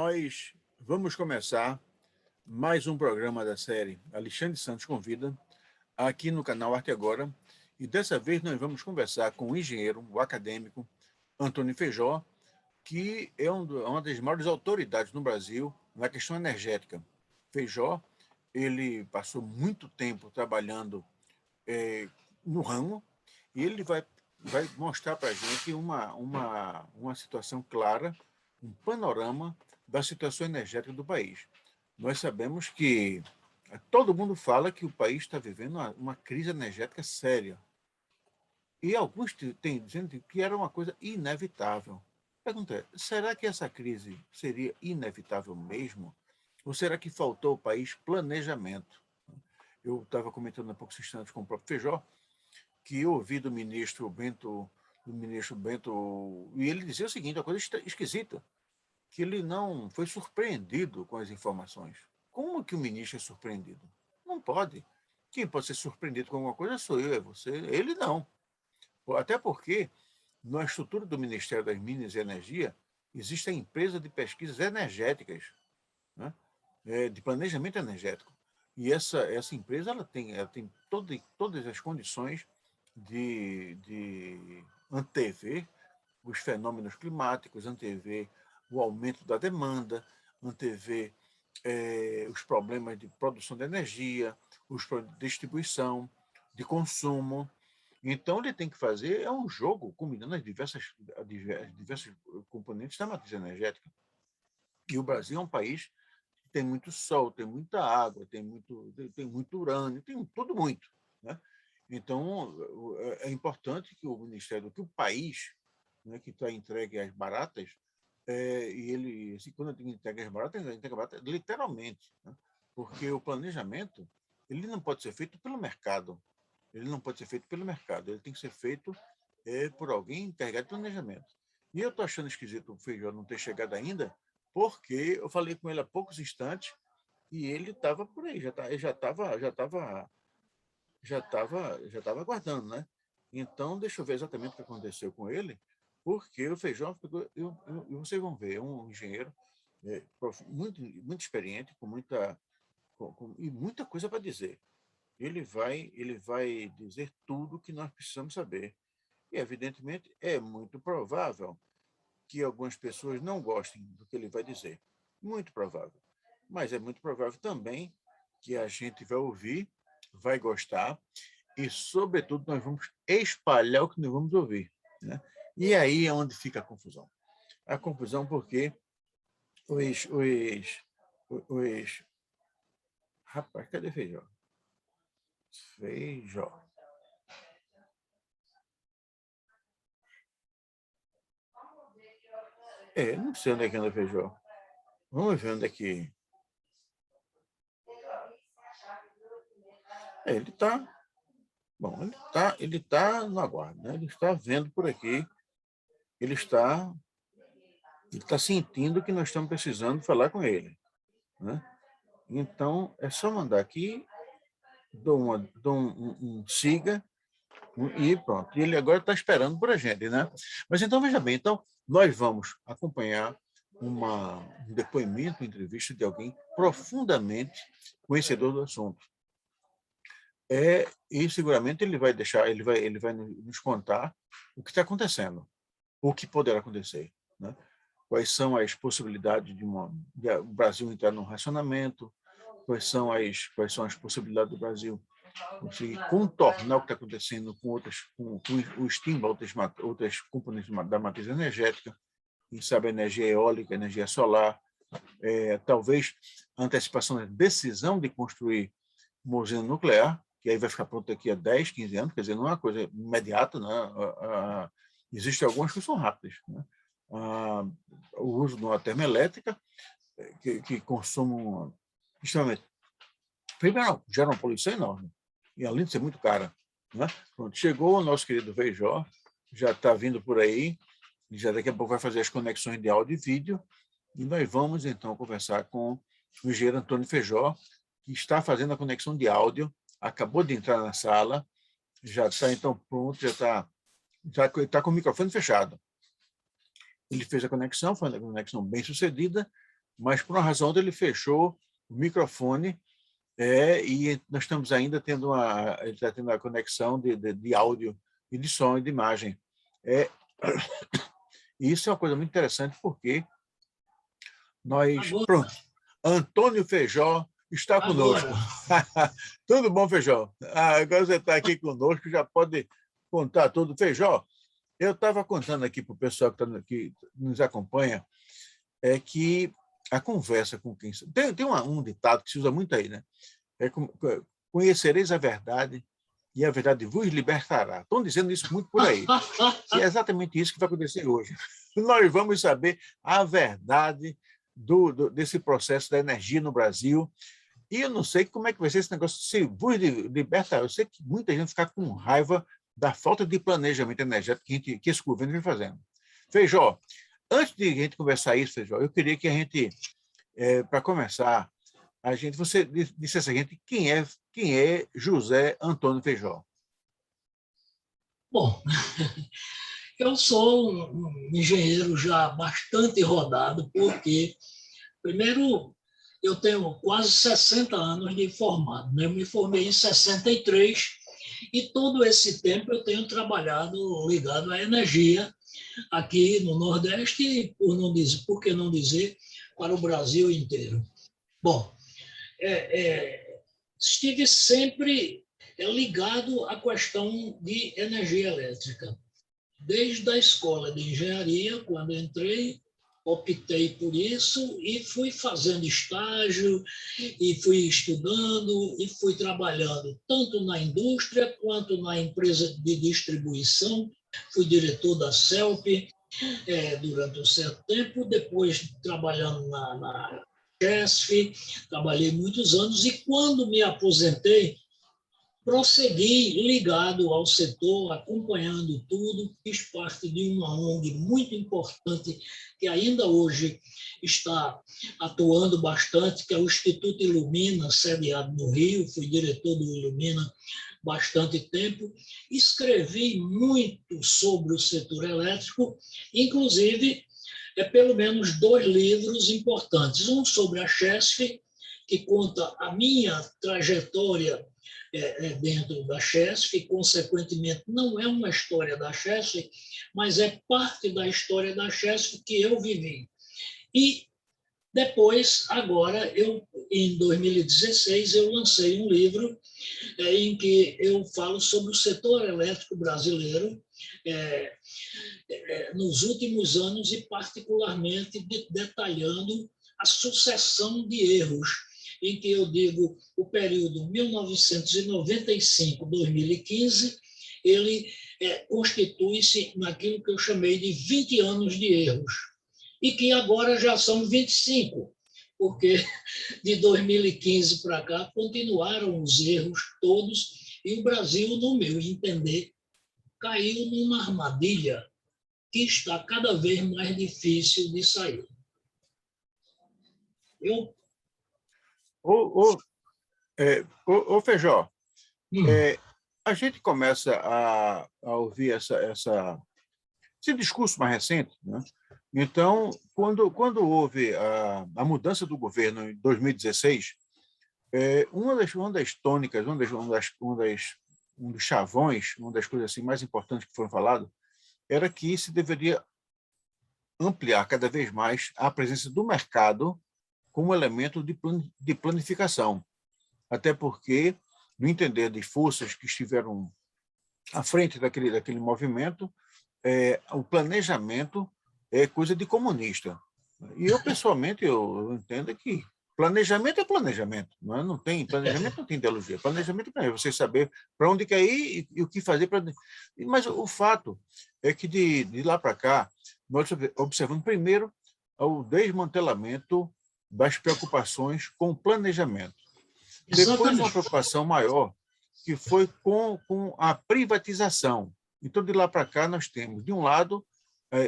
Nós vamos começar mais um programa da série Alexandre Santos Convida, aqui no canal Arte Agora, e dessa vez nós vamos conversar com o engenheiro, o acadêmico Antônio Feijó, que é uma das maiores autoridades no Brasil na questão energética. Feijó, ele passou muito tempo trabalhando no ramo, e ele vai mostrar para a gente uma situação clara, um panorama da situação energética do país. Nós sabemos que todo mundo fala que o país está vivendo uma crise energética séria. E alguns têm dizendo que era uma coisa inevitável. Pergunta é, será que essa crise seria inevitável mesmo? Ou será que faltou ao país planejamento? Eu estava comentando há poucos instantes com o próprio Feijó, que eu ouvi do ministro Bento, e ele dizia o seguinte, uma coisa esquisita, que ele não foi surpreendido com as informações. Como que o ministro é surpreendido? Não pode. Quem pode ser surpreendido com alguma coisa sou eu, é você. Ele não. Até porque, na estrutura do Ministério das Minas e Energia, existe a empresa de pesquisas energéticas, né? De planejamento energético. E essa empresa ela tem todas as condições de antever os fenômenos climáticos, antever o aumento da demanda, antever os problemas de produção de energia, os problemas de distribuição, de consumo. Então, ele tem que fazer um jogo combinando as diversas componentes da matriz energética. E o Brasil é um país que tem muito sol, tem muita água, tem muito urânio, tem tudo muito, né? Então, é importante que o Ministério, que o país, né, que está entregue às baratas, e ele, assim, quando ele entrega às baratas, ele entrega baratas literalmente, né? Porque o planejamento ele não pode ser feito pelo mercado, ele tem que ser feito por alguém encarregado de planejamento. E eu estou achando esquisito o Feijó não ter chegado ainda, porque eu falei com ele há poucos instantes e ele estava por aí, já estava aguardando, né? Então, deixa eu ver exatamente o que aconteceu com ele, porque o Feijão ficou, e vocês vão ver, é um engenheiro muito experiente, e muita coisa para dizer. Ele vai dizer tudo o que nós precisamos saber. E, evidentemente, é muito provável que algumas pessoas não gostem do que ele vai dizer. Muito provável. Mas é muito provável também que a gente vai ouvir, vai gostar e, sobretudo, nós vamos espalhar o que nós vamos ouvir, né? E aí é onde fica a confusão. A confusão porque os... Rapaz, cadê Feijó? Feijó. Não sei onde é que anda Feijó. Vamos ver onde é que... ele está... Bom, ele tá no aguardo, né? Ele está vendo por aqui, ele está sentindo que nós estamos precisando falar com ele, né? Então, é só mandar aqui, dou um siga e pronto. E ele agora está esperando por a gente, né? Mas então, veja bem, então, nós vamos acompanhar um depoimento, uma entrevista de alguém profundamente conhecedor do assunto. E seguramente ele vai nos contar o que está acontecendo, o que poderá acontecer, né? Quais são as possibilidades de o Brasil entrar num racionamento, quais são as possibilidades do Brasil conseguir contornar o que está acontecendo com o estímulo a outras componentes da matriz energética, quem sabe a energia eólica, a energia solar, talvez a antecipação da decisão de construir uma usina nuclear, que aí vai ficar pronto daqui a 10, 15 anos, quer dizer, não é uma coisa imediata, né? Existem algumas que são rápidas, né? O uso de uma termoelétrica, que consome extremamente. Primeiro, gera uma poluição enorme, e além de ser muito cara, né? Pronto, chegou o nosso querido Feijó, já está vindo por aí, e já daqui a pouco vai fazer as conexões de áudio e vídeo, e nós vamos, então, conversar com o engenheiro Antônio Feijó, que está fazendo a conexão de áudio, acabou de entrar na sala, já está, então, pronto, já está com o microfone fechado. Ele fez a conexão, foi uma conexão bem sucedida, mas por uma razão ele fechou o microfone, e nós estamos ainda tendo ele está tendo a conexão de áudio e de som e de imagem. E isso é uma coisa muito interessante, porque nós... Agora, Pronto, Antônio Feijó está conosco. agora, Tudo bom, Feijó? Agora você está aqui conosco, já pode contar tudo. Feijó, eu estava contando aqui para o pessoal que nos acompanha, que a conversa com quem... Tem um ditado que se usa muito aí, né? Conhecereis a verdade e a verdade vos libertará. Estão dizendo isso muito por aí. E é exatamente isso que vai acontecer hoje. Nós vamos saber a verdade desse processo da energia no Brasil. E eu não sei como é que vai ser esse negócio, se vos libertar. Eu sei que muita gente fica com raiva da falta de planejamento energético que esse governo vem fazendo. Feijó, antes de a gente conversar isso, Feijó, eu queria que a gente, para começar, você dissesse a gente quem é José Antônio Feijó. bom, eu sou um engenheiro já bastante rodado, porque, primeiro, eu tenho quase 60 anos de formado, né? Eu me formei em 63 e todo esse tempo eu tenho trabalhado ligado à energia aqui no Nordeste e, por que não dizer, para o Brasil inteiro. Bom, estive sempre ligado à questão de energia elétrica. Desde a escola de engenharia, quando entrei, optei por isso e fui fazendo estágio, e fui estudando, e fui trabalhando tanto na indústria quanto na empresa de distribuição. Fui diretor da CELP durante um certo tempo, depois trabalhando na CHESF, trabalhei muitos anos, e quando me aposentei, prossegui ligado ao setor, acompanhando tudo, fiz parte de uma ONG muito importante, que ainda hoje está atuando bastante, que é o Instituto Ilumina, sediado no Rio, fui diretor do Ilumina bastante tempo, escrevi muito sobre o setor elétrico, inclusive pelo menos 2 livros importantes, um sobre a CHESF, que conta a minha trajetória dentro da CHESF, e, consequentemente, não é uma história da CHESF, mas é parte da história da CHESF que eu vivi. E depois, agora, em 2016, eu lancei um livro em que eu falo sobre o setor elétrico brasileiro nos últimos anos, e particularmente detalhando a sucessão de erros, em que eu digo o período 1995-2015, ele constitui-se naquilo que eu chamei de 20 anos de erros, e que agora já são 25, porque de 2015 para cá continuaram os erros todos, e o Brasil, no meu entender, caiu numa armadilha que está cada vez mais difícil de sair. Ô, Feijó, a gente começa a ouvir esse discurso mais recente, né? Então, quando houve a mudança do governo em 2016, uma das tônicas, um dos chavões, uma das coisas assim mais importantes que foram faladas, era que se deveria ampliar cada vez mais a presença do mercado como elemento de planificação. Até porque, no entender de forças que estiveram à frente daquele movimento, o planejamento é coisa de comunista. E eu, pessoalmente, eu entendo que planejamento é planejamento. Não tem planejamento, não tem ideologia. Planejamento é você saber para onde quer ir e o que fazer. Mas o fato é que, de lá para cá, nós observamos, primeiro, o desmantelamento das preocupações com o planejamento. Depois, uma preocupação maior, que foi com a privatização. Então, de lá para cá, nós temos, de um lado,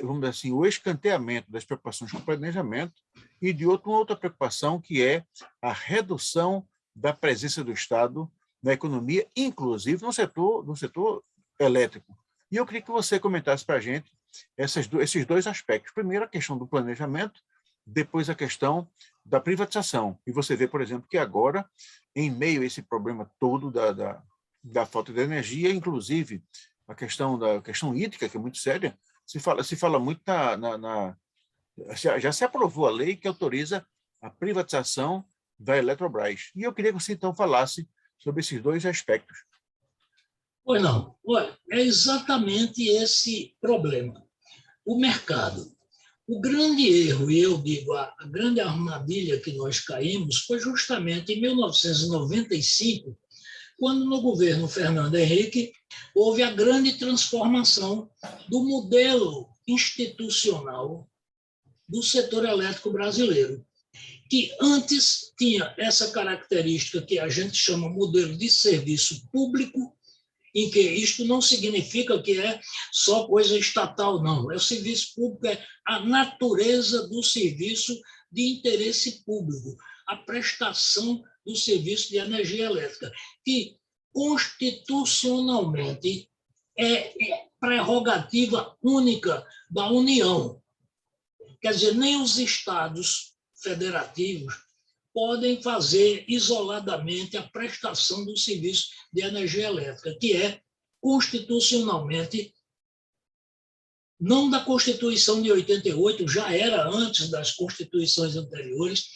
vamos dizer assim, o escanteamento das preocupações com o planejamento, e de outro, uma outra preocupação, que é a redução da presença do Estado na economia, inclusive no setor elétrico. E eu queria que você comentasse para a gente esses 2 aspectos. Primeiro, a questão do planejamento, depois a questão da privatização. E você vê, por exemplo, que agora, em meio a esse problema todo da falta de energia, inclusive a questão hídrica, que é muito séria, se fala muito já se aprovou a lei que autoriza a privatização da Eletrobras. E eu queria que você, então, falasse sobre esses dois aspectos. Pois não. Olha, é exatamente esse problema. O mercado. O grande erro, e eu digo, a grande armadilha que nós caímos foi justamente em 1995, quando no governo Fernando Henrique houve a grande transformação do modelo institucional do setor elétrico brasileiro, que antes tinha essa característica que a gente chama modelo de serviço público, em que isto não significa que é só coisa estatal, não. É o serviço público, é a natureza do serviço de interesse público, a prestação do serviço de energia elétrica, que constitucionalmente é prerrogativa única da União. Quer dizer, nem os estados federativos podem fazer isoladamente a prestação do serviço de energia elétrica, que é constitucionalmente, não da Constituição de 88, já era antes das constituições anteriores,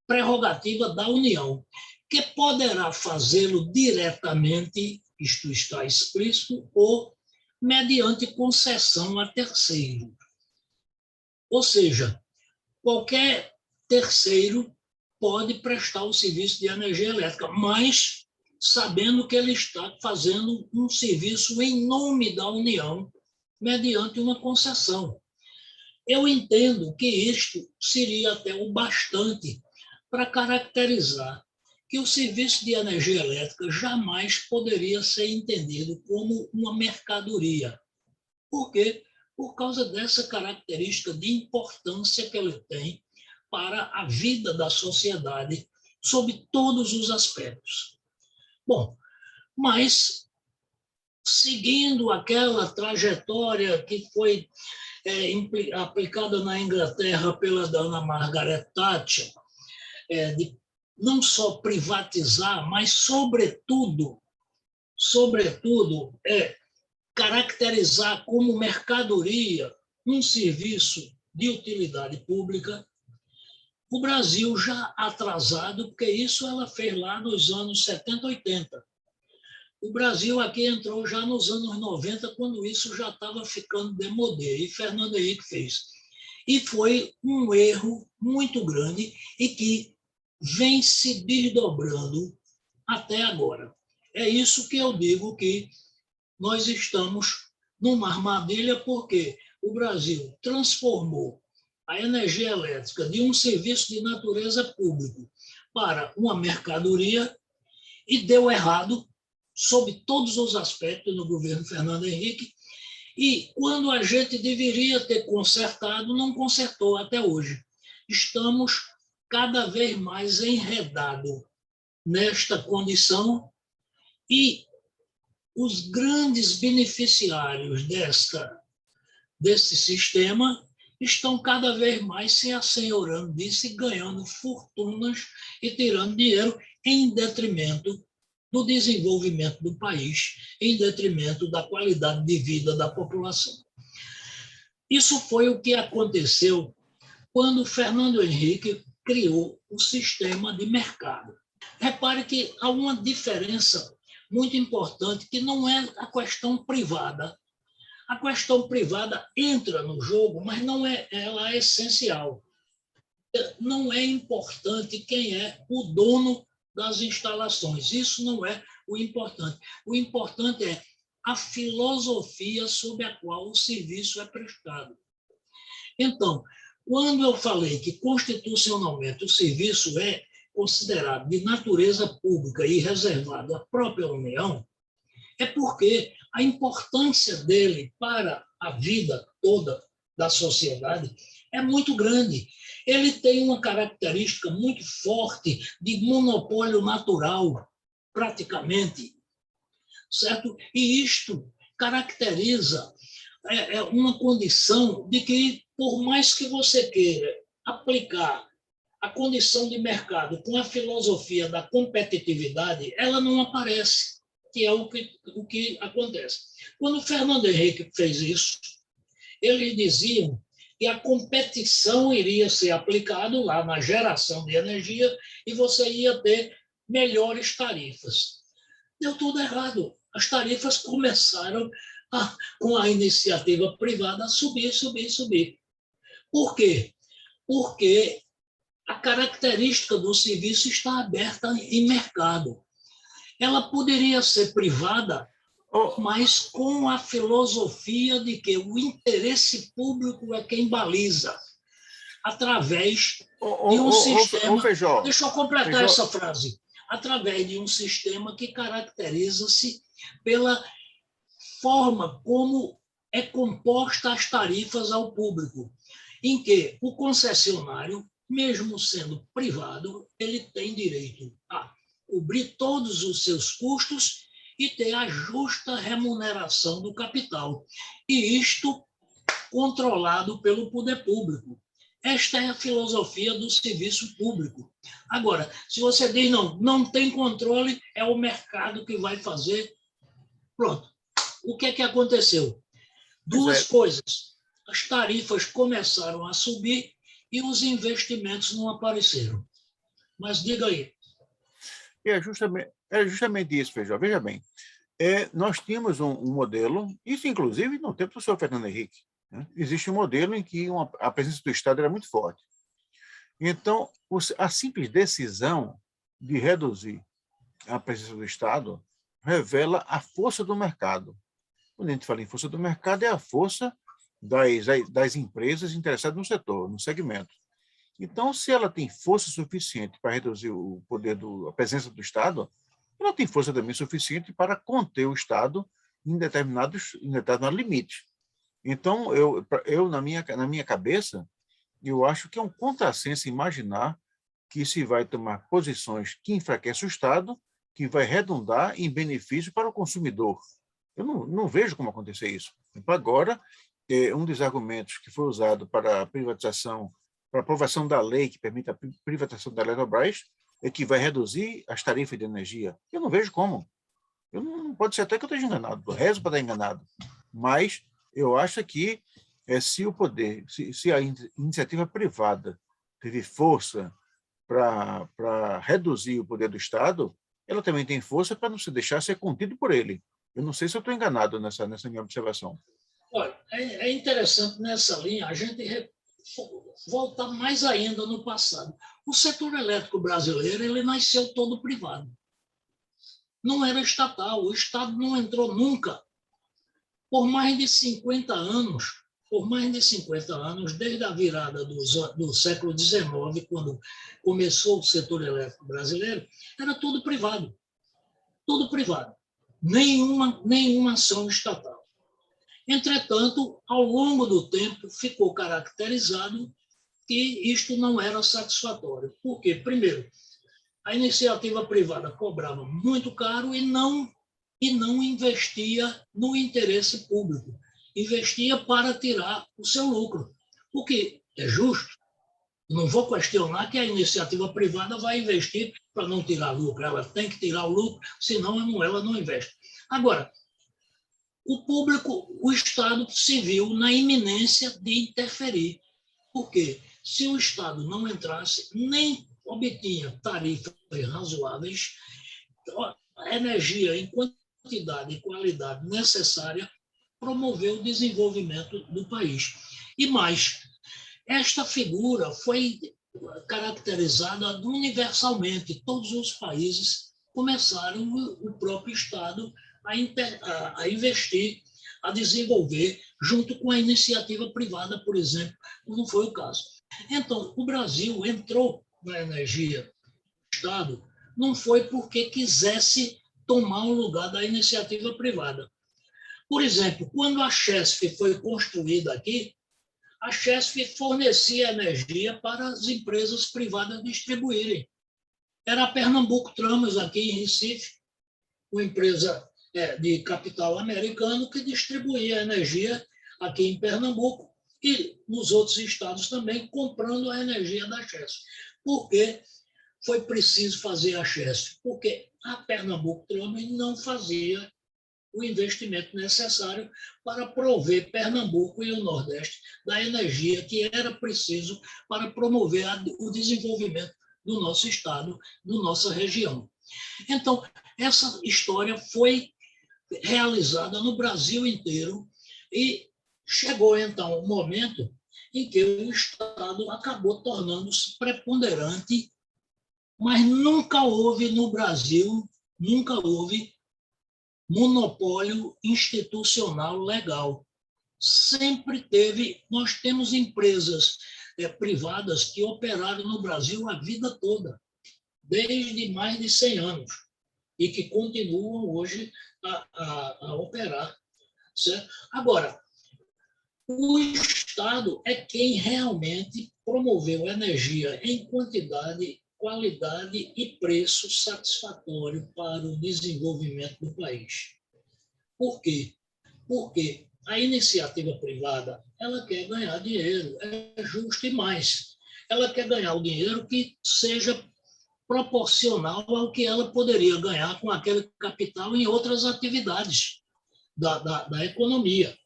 prerrogativa da União, que poderá fazê-lo diretamente, isto está explícito, ou mediante concessão a terceiro. Ou seja, qualquer terceiro pode prestar o serviço de energia elétrica, mas sabendo que ele está fazendo um serviço em nome da União, mediante uma concessão. Eu entendo que isto seria até o bastante para caracterizar que o serviço de energia elétrica jamais poderia ser entendido como uma mercadoria. Por quê? Por causa dessa característica de importância que ele tem para a vida da sociedade, sob todos os aspectos. Bom, mas, seguindo aquela trajetória que foi aplicada na Inglaterra pela dona Margaret Thatcher, de não só privatizar, mas, sobretudo, caracterizar como mercadoria um serviço de utilidade pública, o Brasil já atrasado, porque isso ela fez lá nos anos 70, 80. O Brasil aqui entrou já nos anos 90, quando isso já estava ficando demodé, e Fernando Henrique fez. E foi um erro muito grande e que vem se desdobrando até agora. É isso que eu digo que nós estamos numa armadilha, porque o Brasil transformou a energia elétrica de um serviço de natureza pública para uma mercadoria e deu errado sob todos os aspectos no governo Fernando Henrique, e quando a gente deveria ter consertado, não consertou até hoje. Estamos cada vez mais enredados nesta condição e os grandes beneficiários desse sistema estão cada vez mais se assenhorando disso e ganhando fortunas e tirando dinheiro em detrimento do desenvolvimento do país, em detrimento da qualidade de vida da população. Isso foi o que aconteceu quando Fernando Henrique criou o sistema de mercado. Repare que há uma diferença muito importante, que não é a questão privada. A questão privada entra no jogo, mas não é ela essencial. Não é importante quem é o dono das instalações. Isso não é o importante. O importante é a filosofia sob a qual o serviço é prestado. Então, quando eu falei que constitucionalmente o serviço é considerado de natureza pública e reservado à própria União, é porque a importância dele para a vida toda da sociedade é muito grande. Ele tem uma característica muito forte de monopólio natural, praticamente, certo? E isto caracteriza uma condição de que, por mais que você queira aplicar a condição de mercado com a filosofia da competitividade, ela não aparece, que é o que acontece. Quando o Fernando Henrique fez isso, eles diziam que a competição iria ser aplicada lá na geração de energia e você ia ter melhores tarifas. Deu tudo errado. As tarifas começaram, com a iniciativa privada, a subir, subir, subir. Por quê? Porque a característica do serviço está aberta em mercado. Ela poderia ser privada, mas com a filosofia de que o interesse público é quem baliza, através de um sistema... Feijó, deixa eu completar essa frase. Através de um sistema que caracteriza-se pela forma como é composta as tarifas ao público, em que o concessionário, mesmo sendo privado, ele tem direito a cobrir todos os seus custos e ter a justa remuneração do capital. E isto controlado pelo poder público. Esta é a filosofia do serviço público. Agora, se você diz não tem controle, é o mercado que vai fazer, pronto. O que é que aconteceu? Duas coisas. As tarifas começaram a subir e os investimentos não apareceram. Mas diga aí. É justamente isso, Feijó. Veja bem, nós tínhamos um modelo, isso inclusive no tempo do senhor Fernando Henrique, né? Existe um modelo em que a presença do Estado era muito forte. Então, a simples decisão de reduzir a presença do Estado revela a força do mercado. Quando a gente fala em força do mercado, é a força das empresas interessadas no setor, no segmento. Então, se ela tem força suficiente para reduzir o poder a presença do Estado, ela tem força também suficiente para conter o Estado em determinados limites. Então, eu na minha cabeça, eu acho que é um contrassenso imaginar que se vai tomar posições que enfraquecem o Estado, que vai redundar em benefício para o consumidor. Eu não vejo como acontecer isso. Agora, um dos argumentos que foi usado para a privatização, para a aprovação da lei que permite a privatização da Eletrobras, é que vai reduzir as tarifas de energia. Eu não vejo como. Não pode ser até que eu esteja enganado, eu rezo para estar enganado. Mas eu acho que se o poder, se a iniciativa privada teve força para reduzir o poder do Estado, ela também tem força para não se deixar ser contido por ele. Eu não sei se eu estou enganado nessa minha observação. Olha, é interessante nessa linha a gente voltar mais ainda no passado. O setor elétrico brasileiro ele nasceu todo privado. Não era estatal, o Estado não entrou nunca. Por mais de 50 anos, desde a virada do século XIX, quando começou o setor elétrico brasileiro, era tudo privado. Tudo privado. Nenhuma ação estatal. Entretanto, ao longo do tempo, ficou caracterizado que isto não era satisfatório. Por quê? Primeiro, a iniciativa privada cobrava muito caro e não investia no interesse público. Investia para tirar o seu lucro, o que é justo. Não vou questionar que a iniciativa privada vai investir para não tirar lucro. Ela tem que tirar o lucro, senão ela não investe. Agora, o Estado se viu na iminência de interferir. Por quê? Se o Estado não entrasse, nem obtinha tarifas razoáveis, a energia em quantidade e qualidade necessária promoveu o desenvolvimento do país. E mais, esta figura foi caracterizada universalmente. Todos os países começaram o próprio Estado a investir, a desenvolver, junto com a iniciativa privada, por exemplo, como foi o caso. Então, o Brasil entrou na energia do Estado, não foi porque quisesse tomar o lugar da iniciativa privada. Por exemplo, quando a Chesf foi construída aqui, a Chesf fornecia energia para as empresas privadas distribuírem. Era a Pernambuco Tramas, aqui em Recife, uma empresa de capital americano que distribuía energia aqui em Pernambuco e nos outros estados também comprando a energia da Chesf. Por que foi preciso fazer a Chesf? Porque a Pernambuco também não fazia o investimento necessário para prover Pernambuco e o Nordeste da energia que era preciso para promover o desenvolvimento do nosso estado, da nossa região. Então, essa história foi realizada no Brasil inteiro e chegou, então, o momento em que o Estado acabou tornando-se preponderante, mas nunca houve no Brasil, nunca houve monopólio institucional legal. Sempre teve, nós temos empresas privadas que operaram no Brasil a vida toda, desde mais de 100 anos, e que continuam hoje a operar. Certo? Agora, o Estado é quem realmente promoveu energia em quantidade, qualidade e preço satisfatório para o desenvolvimento do país. Por quê? Porque a iniciativa privada ela quer ganhar dinheiro, é justo e mais. Ela quer ganhar o dinheiro que seja proporcional ao que ela poderia ganhar com aquele capital em outras atividades da economia.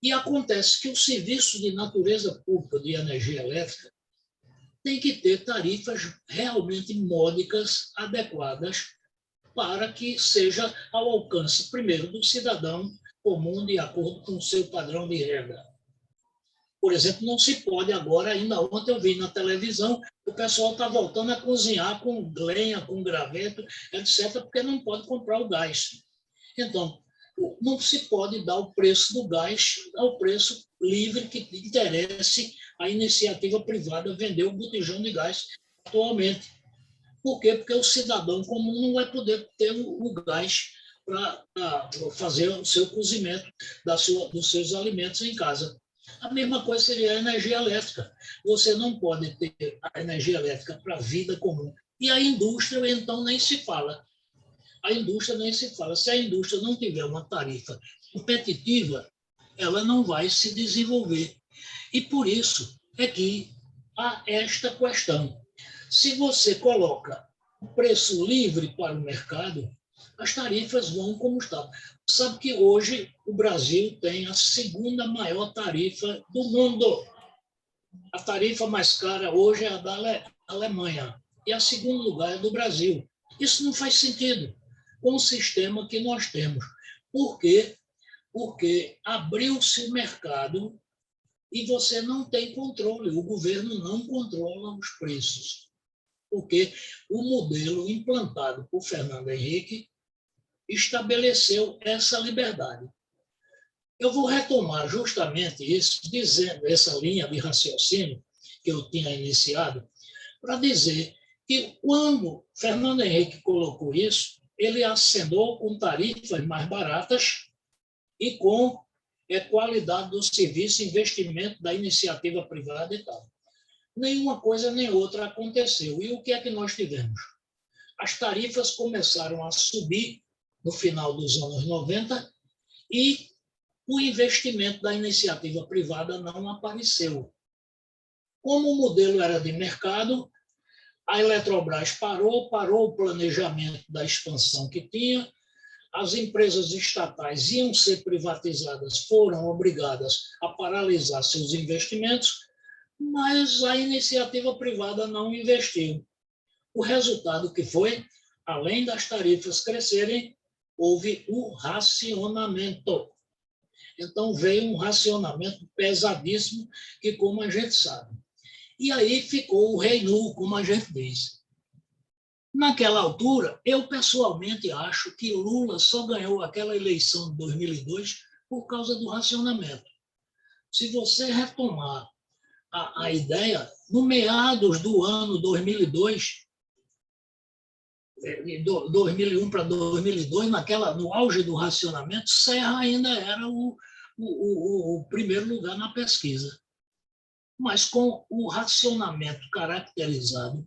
E acontece que o serviço de natureza pública de energia elétrica tem que ter tarifas realmente módicas, adequadas, para que seja ao alcance, primeiro, do cidadão comum, de acordo com o seu padrão de renda. Por exemplo, não se pode agora, ainda ontem eu vi na televisão, o pessoal está voltando a cozinhar com lenha, com graveto, etc., porque não pode comprar o gás. Então, não se pode dar o preço do gás ao preço livre que interesse a iniciativa privada vender o botijão de gás atualmente. Por quê? Porque o cidadão comum não vai poder ter o gás para fazer o seu cozimento dos seus alimentos em casa. A mesma coisa seria a energia elétrica. Você não pode ter a energia elétrica para a vida comum. E a indústria, então, nem se fala. A indústria nem se fala. Se a indústria não tiver uma tarifa competitiva, ela não vai se desenvolver. E por isso é que há esta questão. Se você coloca o preço livre para o mercado, as tarifas vão como estão. Sabe que hoje o Brasil tem a segunda maior tarifa do mundo. A tarifa mais cara hoje é a da Alemanha. E a segundo lugar é do Brasil. Isso não faz sentido com o sistema que nós temos. Por quê? Porque abriu-se o mercado e você não tem controle. O governo não controla os preços. Porque o modelo implantado por Fernando Henrique estabeleceu essa liberdade. Eu vou retomar justamente isso, dizendo essa linha de raciocínio que eu tinha iniciado, para dizer que quando Fernando Henrique colocou isso, ele acenou com tarifas mais baratas e com qualidade do serviço, investimento da iniciativa privada e tal. Nenhuma coisa nem outra aconteceu. E o que é que nós tivemos? As tarifas começaram a subir no final dos anos 90 e o investimento da iniciativa privada não apareceu. Como o modelo era de mercado, a Eletrobras parou o planejamento da expansão que tinha, as empresas estatais iam ser privatizadas, foram obrigadas a paralisar seus investimentos, mas a iniciativa privada não investiu. O resultado que foi, além das tarifas crescerem, houve o racionamento. Então, veio um racionamento pesadíssimo, que, como a gente sabe. E aí ficou o rei nu, como a gente diz. Naquela altura, eu pessoalmente acho que Lula só ganhou aquela eleição de 2002 por causa do racionamento. Se você retomar a ideia, no meados do ano 2002, de 2001 para 2002, no auge do racionamento, Serra ainda era o primeiro lugar na pesquisa. Mas com o racionamento caracterizado,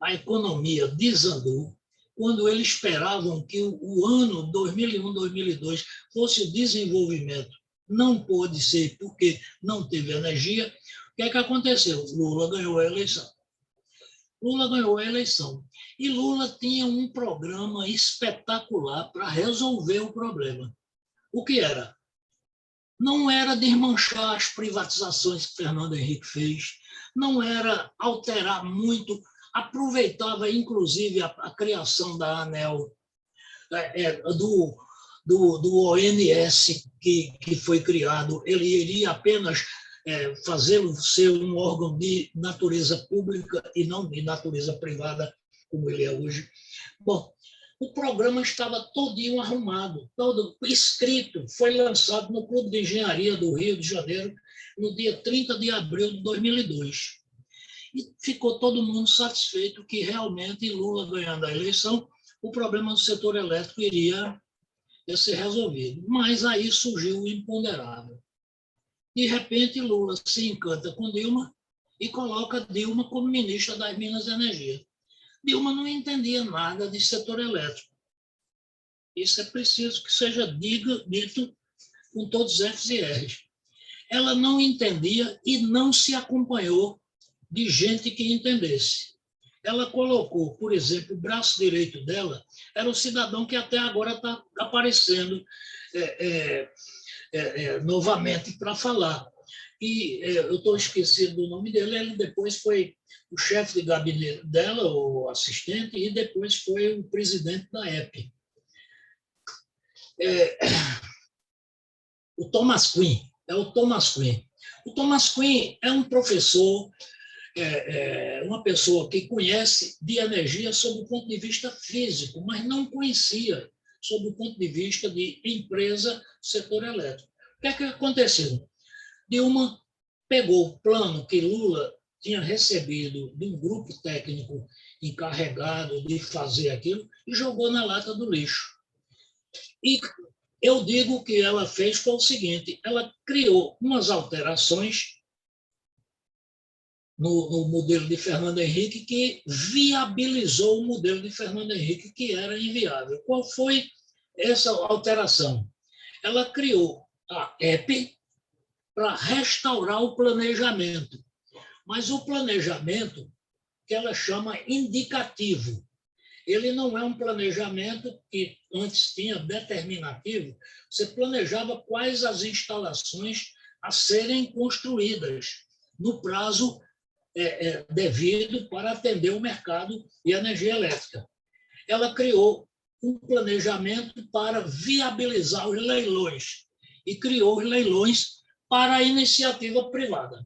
a economia desandou. Quando eles esperavam que o ano 2001, 2002 fosse o desenvolvimento não pôde ser porque não teve energia. O que é que aconteceu? Lula ganhou a eleição. Lula ganhou a eleição. E Lula tinha um programa espetacular para resolver o problema. O que era? Não era desmanchar as privatizações que Fernando Henrique fez, não era alterar muito, aproveitava inclusive a criação da ANEEL, do ONS que foi criado, ele iria apenas fazê-lo ser um órgão de natureza pública e não de natureza privada, como ele é hoje. Bom, o programa estava todinho arrumado, todo escrito, foi lançado no Clube de Engenharia do Rio de Janeiro no dia 30 de abril de 2002. E ficou todo mundo satisfeito que realmente Lula ganhando a eleição, o problema do setor elétrico iria ser resolvido. Mas aí surgiu o imponderável. De repente, Lula se encanta com Dilma e coloca Dilma como ministra das Minas e Energia. Dilma não entendia nada de setor elétrico. Isso é preciso que seja dito com todos os Fs e Rs. Ela não entendia e não se acompanhou de gente que entendesse. Ela colocou, por exemplo, o braço direito dela era o cidadão que até agora está aparecendo novamente para falar. E eu estou esquecido do nome dele, ele depois foi o chefe de gabinete dela, o assistente, e depois foi o presidente da EP. O Thomas Quinn, o Thomas Quinn. O Thomas Quinn é um professor, uma pessoa que conhece de energia sob o ponto de vista físico, mas não conhecia sob o ponto de vista de empresa, setor elétrico. O que é que aconteceu? Dilma pegou o plano que Lula tinha recebido de um grupo técnico encarregado de fazer aquilo e jogou na lata do lixo. E eu digo que ela fez foi o seguinte, ela criou umas alterações no modelo de Fernando Henrique que viabilizou o modelo de Fernando Henrique, que era inviável. Qual foi essa alteração? Ela criou a EP para restaurar o planejamento. Mas o planejamento, que ela chama indicativo, ele não é um planejamento que antes tinha determinativo, você planejava quais as instalações a serem construídas no prazo devido para atender o mercado de energia elétrica. Ela criou um planejamento para viabilizar os leilões e criou os leilões para a iniciativa privada.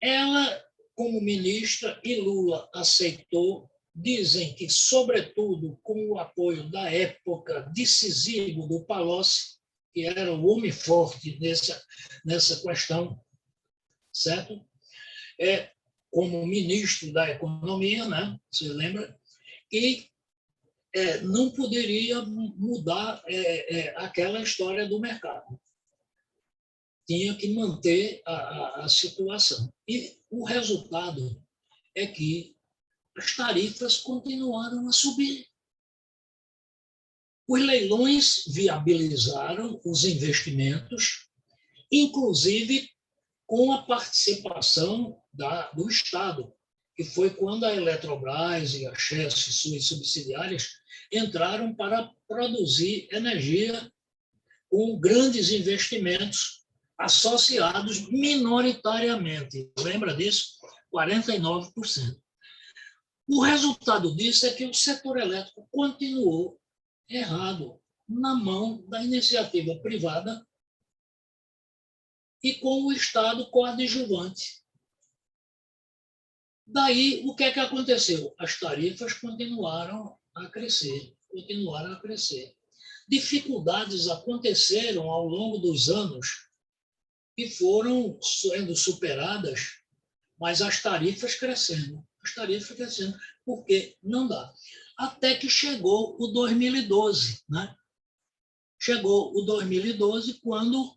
Ela, como ministra, e Lula aceitou, dizem que, sobretudo, com o apoio da época decisivo do Palocci, que era o homem forte nessa questão, certo? Como ministro da Economia, né? Você lembra? E não poderia mudar aquela história do mercado. Tinha que manter a situação. E o resultado é que as tarifas continuaram a subir. Os leilões viabilizaram os investimentos, inclusive com a participação do Estado, que foi quando a Eletrobras e a Chesf e suas subsidiárias entraram para produzir energia com grandes investimentos associados minoritariamente. Lembra disso? 49%. O resultado disso é que o setor elétrico continuou errado na mão da iniciativa privada e com o Estado coadjuvante. Daí, o que é que aconteceu? As tarifas continuaram a crescer. Dificuldades aconteceram ao longo dos anos e foram sendo superadas, mas as tarifas crescendo, porque não dá. Até que chegou o 2012, né? Chegou o 2012, quando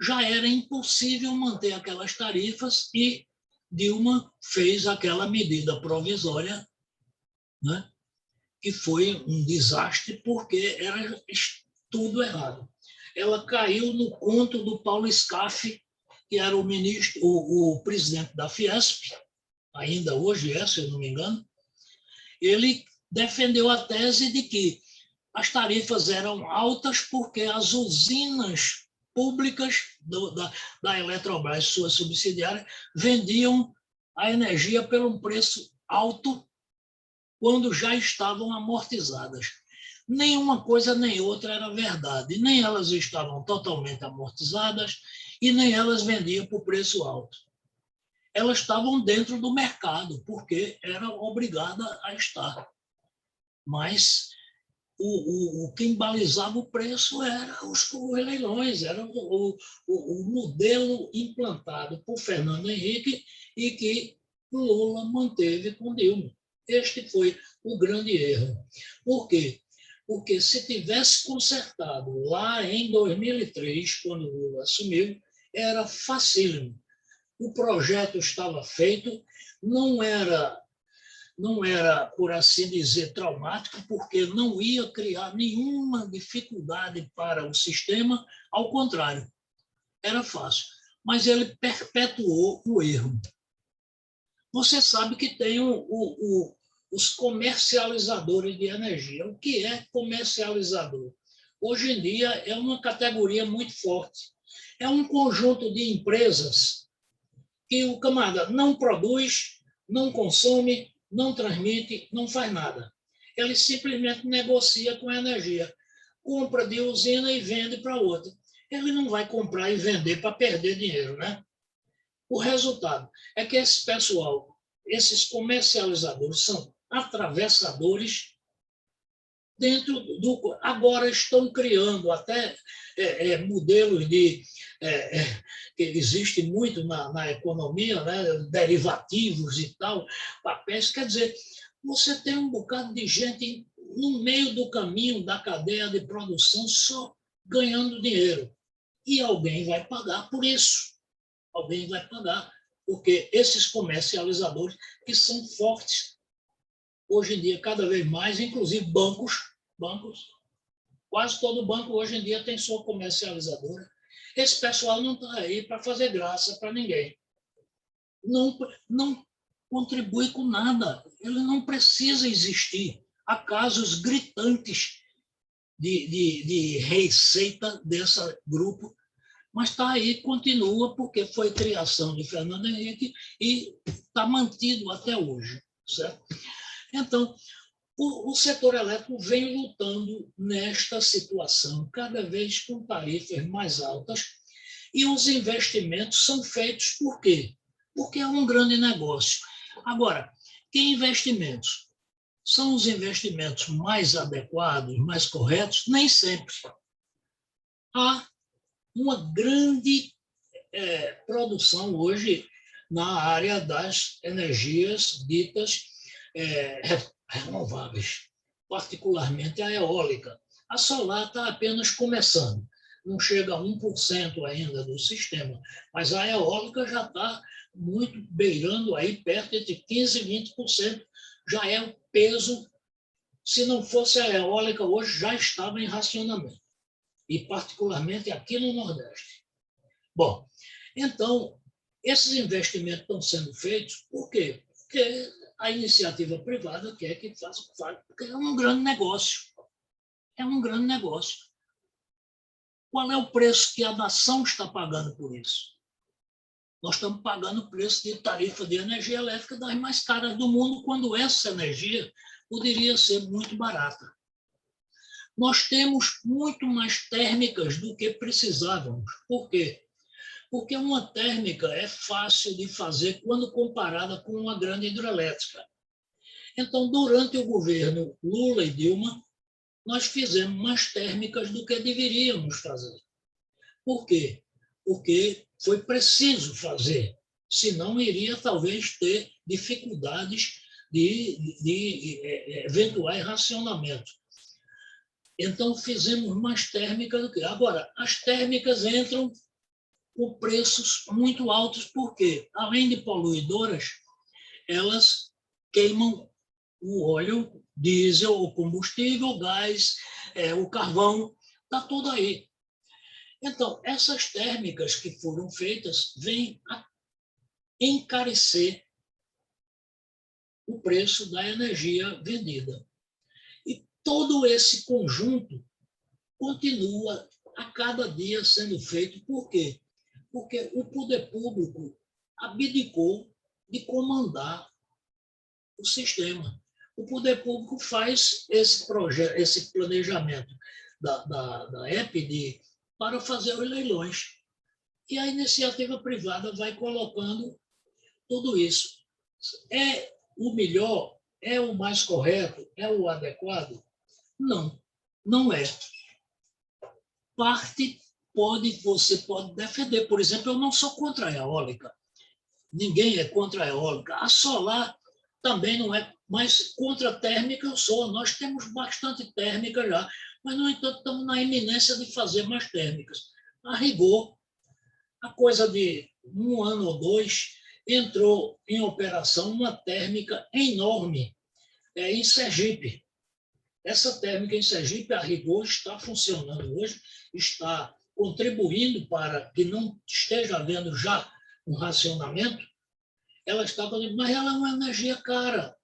já era impossível manter aquelas tarifas e Dilma fez aquela medida provisória, né? Que foi um desastre porque era tudo errado. ela caiu no conto do Paulo Scaff, que era o presidente da Fiesp, ainda hoje é, se eu não me engano. Ele defendeu a tese de que as tarifas eram altas porque as usinas públicas da Eletrobras, suas subsidiárias, vendiam a energia por um preço alto quando já estavam amortizadas. Nenhuma coisa nem outra era verdade. Nem elas estavam totalmente amortizadas e nem elas vendiam por preço alto. Elas estavam dentro do mercado, porque era obrigada a estar. Mas o que embalizava o preço era os leilões, era o modelo implantado por Fernando Henrique e que Lula manteve com Dilma. Este foi o grande erro. Por quê? Porque se tivesse consertado lá em 2003, quando Lula assumiu, era facílimo. O projeto estava feito, não era, por assim dizer, traumático, porque não ia criar nenhuma dificuldade para o sistema, ao contrário, era fácil. Mas ele perpetuou o erro. Você sabe que tem os comercializadores de energia. O que é comercializador? Hoje em dia é uma categoria muito forte. É um conjunto de empresas que o camarada não produz, não consome, não transmite, não faz nada. Ele simplesmente negocia com a energia. Compra de usina e vende para outra. Ele não vai comprar e vender para perder dinheiro, né? O resultado é que esse pessoal, esses comercializadores, são atravessadores dentro do... Agora estão criando até modelos de... que existe muito na economia, né? Derivativos e tal, papéis. Quer dizer, você tem um bocado de gente no meio do caminho da cadeia de produção só ganhando dinheiro. E alguém vai pagar por isso. Alguém vai pagar, porque esses comercializadores, que são fortes, hoje em dia, cada vez mais, inclusive bancos, quase todo banco hoje em dia tem sua comercializadora. Esse pessoal não está aí para fazer graça para ninguém. Não contribui com nada. Ele não precisa existir. Há casos gritantes de receita desse grupo, mas está aí, continua, porque foi criação de Fernando Henrique e está mantido até hoje. Certo? Então, o setor elétrico vem lutando nesta situação, cada vez com tarifas mais altas, e os investimentos são feitos por quê? Porque é um grande negócio. Agora, que investimentos? São os investimentos mais adequados, mais corretos? Nem sempre. Há uma grande produção hoje na área das energias ditas renováveis, particularmente a eólica. A solar está apenas começando, não chega a 1% ainda do sistema, mas a eólica já está muito beirando aí perto de 15% e 20%, já é o peso. Se não fosse a eólica, hoje já estava em racionamento, e particularmente aqui no Nordeste. Bom, então, esses investimentos estão sendo feitos por quê? Porque a iniciativa privada quer que faça, porque é um grande negócio. É um grande negócio. Qual é o preço que a nação está pagando por isso? Nós estamos pagando o preço de tarifa de energia elétrica das mais caras do mundo, quando essa energia poderia ser muito barata. Nós temos muito mais térmicas do que precisávamos. Por quê? Porque uma térmica é fácil de fazer quando comparada com uma grande hidrelétrica. Então, durante o governo Lula e Dilma, nós fizemos mais térmicas do que deveríamos fazer. Por quê? Porque foi preciso fazer, senão iria talvez ter dificuldades de eventuais racionamentos. Então, fizemos mais térmicas do que... Agora, as térmicas entram com preços muito altos, porque, além de poluidoras, elas queimam o óleo, diesel, o combustível, o gás, o carvão, está tudo aí. Então, essas térmicas que foram feitas vêm a encarecer o preço da energia vendida. E todo esse conjunto continua a cada dia sendo feito. Por quê? Porque o poder público abdicou de comandar o sistema. O poder público faz esse projeto, esse planejamento da EPD para fazer os leilões. E a iniciativa privada vai colocando tudo isso. É o melhor? É o mais correto? É o adequado? Não, não é. Parte você pode defender. Por exemplo, eu não sou contra a eólica. Ninguém é contra a eólica. A solar também não é, mas contra a térmica eu sou. Nós temos bastante térmica já, mas, no entanto, estamos na iminência de fazer mais térmicas. A rigor, a coisa de 1 ano ou 2, entrou em operação uma térmica enorme em Sergipe. Essa térmica em Sergipe, a rigor, está funcionando hoje, está contribuindo para que não esteja havendo já um racionamento. Ela está fazendo, mas ela é uma energia cara.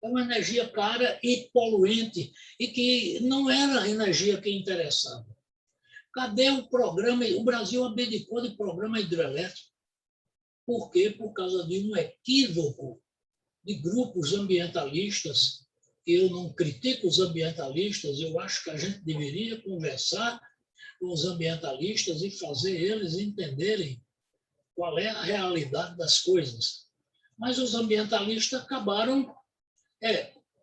É uma energia cara e poluente, e que não era a energia que interessava. Cadê o programa? O Brasil abdicou de programa hidrelétrico. Por quê? Por causa de um equívoco de grupos ambientalistas. Eu não critico os ambientalistas, eu acho que a gente deveria conversar com os ambientalistas e fazer eles entenderem qual é a realidade das coisas. Mas os ambientalistas acabaram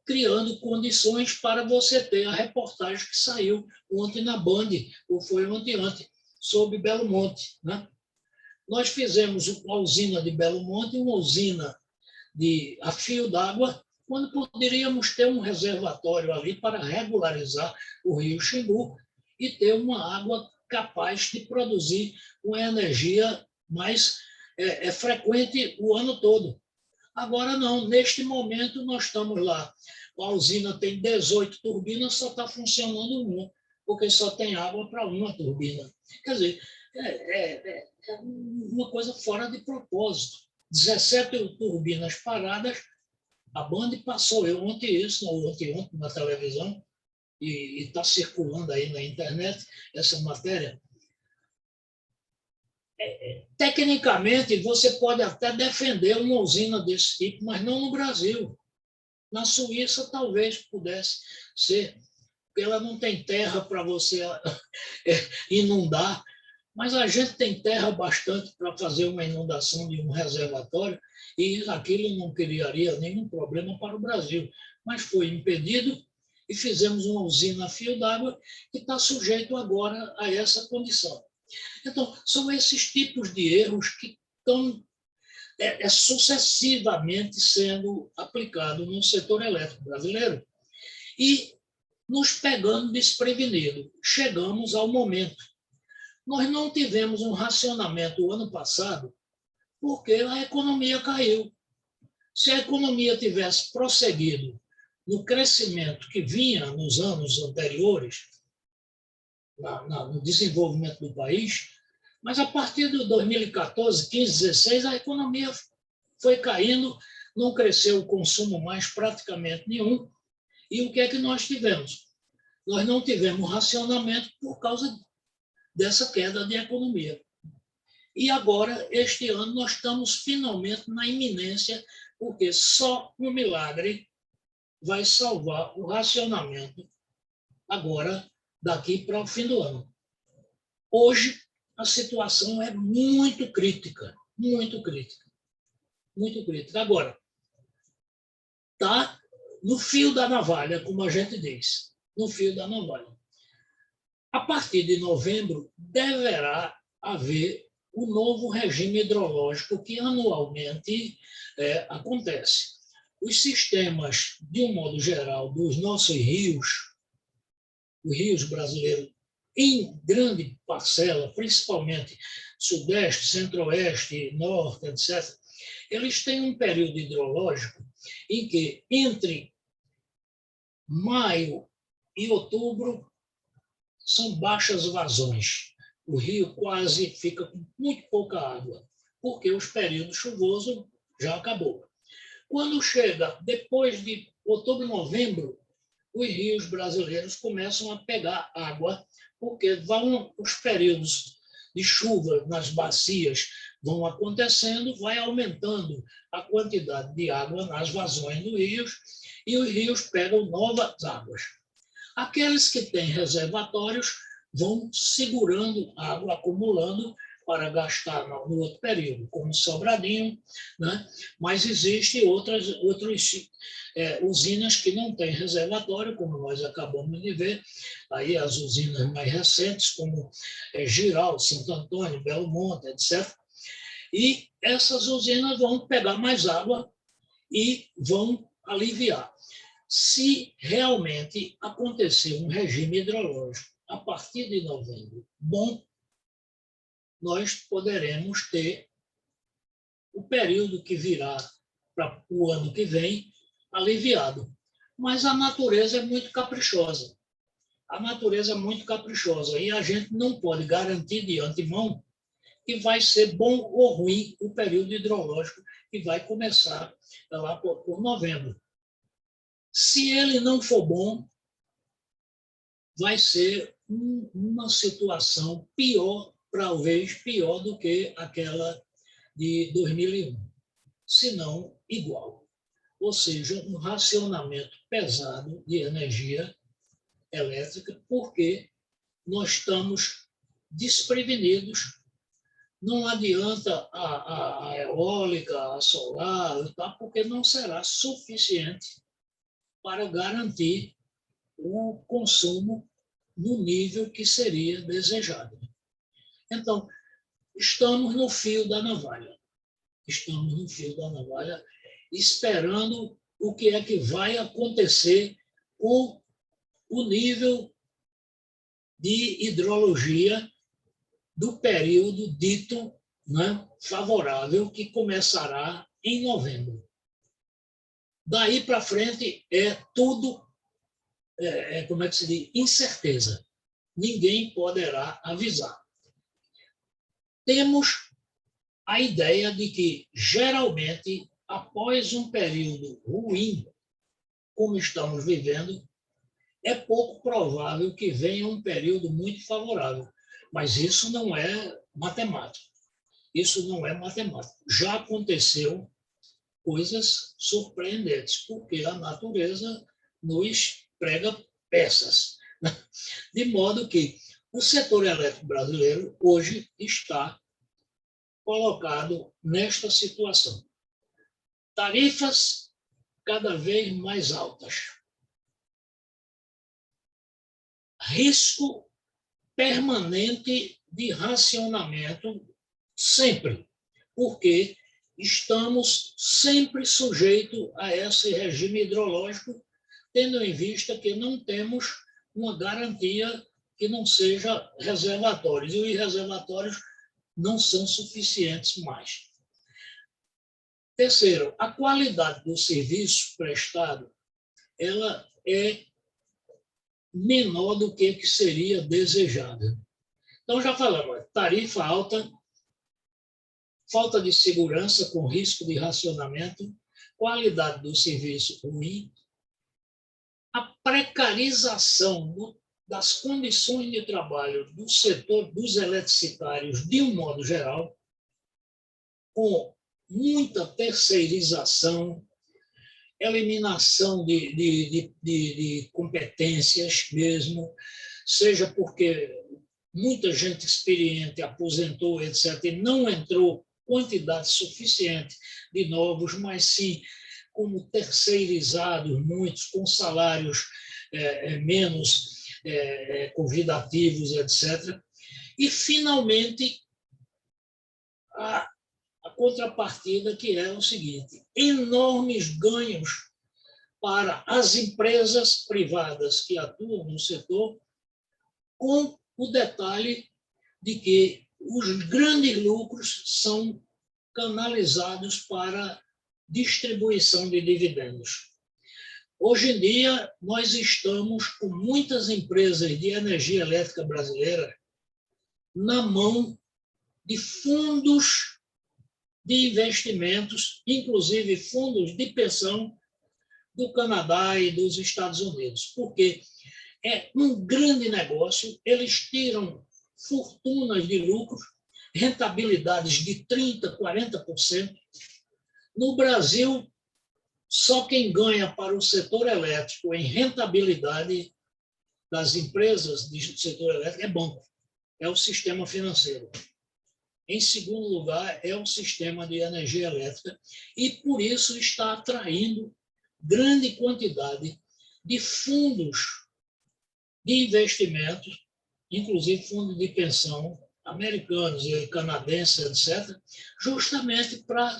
criando condições para você ter a reportagem que saiu ontem na Band, ou foi ontem, sobre Belo Monte. Né? Nós fizemos a usina de Belo Monte, uma usina a fio d'água, quando poderíamos ter um reservatório ali para regularizar o rio Xingu e ter uma água capaz de produzir uma energia mais frequente o ano todo. Agora não, neste momento nós estamos lá, a usina tem 18 turbinas, só está funcionando uma, porque só tem água para uma turbina. Quer dizer, é uma coisa fora de propósito. 17 turbinas paradas, a Band passou ontem isso, ontem na televisão, e está circulando aí na internet essa matéria. Tecnicamente, você pode até defender uma usina desse tipo, mas não no Brasil. Na Suíça, talvez pudesse ser, porque ela não tem terra para você inundar, mas a gente tem terra bastante para fazer uma inundação de um reservatório, e aquilo não criaria nenhum problema para o Brasil. Mas foi impedido e fizemos uma usina a fio d'água que está sujeito agora a essa condição. Então, são esses tipos de erros que estão sucessivamente sendo aplicados no setor elétrico brasileiro e nos pegando desprevenido. Chegamos ao momento. Nós não tivemos um racionamento o ano passado porque a economia caiu. Se a economia tivesse prosseguido no crescimento que vinha nos anos anteriores, no desenvolvimento do país, mas a partir de 2014, 15, 16, a economia foi caindo, não cresceu o consumo mais praticamente nenhum. E o que é que nós tivemos? Nós não tivemos racionamento por causa dessa queda de economia. E agora, este ano, nós estamos finalmente na iminência, porque só um milagre vai salvar o racionamento agora, daqui para o fim do ano. Hoje, a situação é muito crítica, muito crítica, muito crítica. Agora, está no fio da navalha, como a gente diz, no fio da navalha. A partir de novembro, deverá haver o novo regime hidrológico que anualmente acontece. Os sistemas, de um modo geral, dos nossos rios, os rios brasileiros, em grande parcela, principalmente Sudeste, Centro-Oeste, Norte, etc., eles têm um período hidrológico em que, entre maio e outubro, são baixas vazões. o rio quase fica com muito pouca água, porque os períodos chuvosos já acabou. Quando chega depois de outubro, novembro, os rios brasileiros começam a pegar água, porque vão os períodos de chuva nas bacias vão acontecendo, vai aumentando a quantidade de água nas vazões dos rios e os rios pegam novas águas. Aqueles que têm reservatórios vão segurando água, acumulando para gastar no outro período, como Sobradinho, né? Mas existem outras usinas que não têm reservatório, como nós acabamos de ver, aí as usinas mais recentes, como Giral, Santo Antônio, Belo Monte, etc. E essas usinas vão pegar mais água e vão aliviar. Se realmente acontecer um regime hidrológico a partir de novembro bom, nós poderemos ter o período que virá para o ano que vem aliviado. Mas a natureza é muito caprichosa. A natureza é muito caprichosa e a gente não pode garantir de antemão que vai ser bom ou ruim o período hidrológico que vai começar lá por novembro. Se ele não for bom, vai ser uma situação pior, talvez pior do que aquela de 2001, se não igual. Ou seja, um racionamento pesado de energia elétrica, porque nós estamos desprevenidos. Não adianta a eólica, a solar, porque não será suficiente para garantir o consumo no nível que seria desejado. Então, estamos no fio da navalha. Estamos no fio da navalha, esperando o que é que vai acontecer com o nível de hidrologia do período dito, né, favorável, que começará em novembro. Daí para frente é tudo, como é que se diz, incerteza. Ninguém poderá avisar. Temos a ideia de que, geralmente, após um período ruim, como estamos vivendo, é pouco provável que venha um período muito favorável. Mas isso não é matemática. Isso não é matemática. Já aconteceu coisas surpreendentes, porque a natureza nos prega peças. De modo que o setor elétrico brasileiro hoje está colocado nesta situação. Tarifas cada vez mais altas. Risco permanente de racionamento sempre, porque estamos sempre sujeitos a esse regime hidrológico, tendo em vista que não temos uma garantia que não seja reservatórios, e os reservatórios não são suficientes mais. Terceiro, a qualidade do serviço prestado ela é menor do que seria desejável. Então, já falamos, tarifa alta, falta de segurança com risco de racionamento, qualidade do serviço ruim, a precarização das condições de trabalho do setor dos eletricitários de um modo geral, com muita terceirização, eliminação de competências mesmo, seja porque muita gente experiente aposentou, etc., e não entrou quantidade suficiente de novos, mas sim como terceirizados, muitos com salários menos convidativos, etc. E, finalmente, a contrapartida, que é o seguinte: enormes ganhos para as empresas privadas que atuam no setor, com o detalhe de que os grandes lucros são canalizados para distribuição de dividendos. Hoje em dia, nós estamos com muitas empresas de energia elétrica brasileira na mão de fundos de investimentos, inclusive fundos de pensão do Canadá e dos Estados Unidos, porque é um grande negócio, eles tiram fortunas de lucro, rentabilidades de 30%, 40%. No Brasil, só quem ganha para o setor elétrico em rentabilidade das empresas do setor elétrico é banco, é o sistema financeiro. Em segundo lugar, é o sistema de energia elétrica, e por isso está atraindo grande quantidade de fundos de investimentos, inclusive fundos de pensão americanos e canadenses, etc., justamente para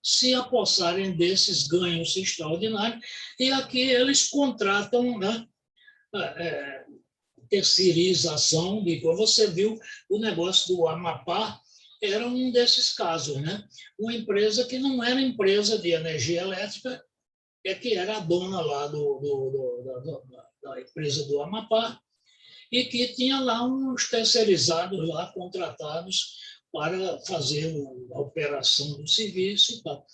se apossarem desses ganhos extraordinários. E aqui eles contratam, né, terceirização. Você viu o negócio do Amapá, era um desses casos, né? Uma empresa que não era empresa de energia elétrica, que era a dona lá da empresa do Amapá, e que tinha lá uns terceirizados lá contratados para fazer a operação do serviço e tal.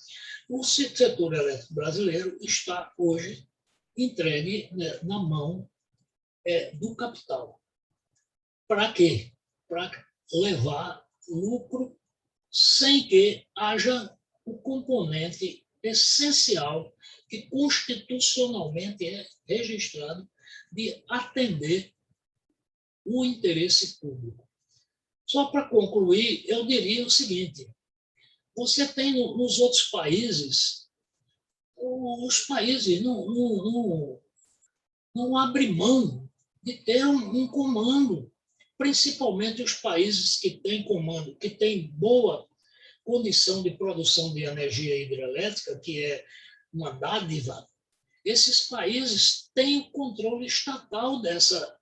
O setor elétrico brasileiro está hoje entregue, né, na mão do capital. Para quê? Para levar lucro sem que haja o componente essencial que constitucionalmente é registrado de atender o interesse público. Só para concluir, eu diria o seguinte: você tem nos outros países, os países não abrem mão de ter um comando, principalmente os países que têm comando, que têm boa condição de produção de energia hidrelétrica, que é uma dádiva. Esses países têm o controle estatal dessa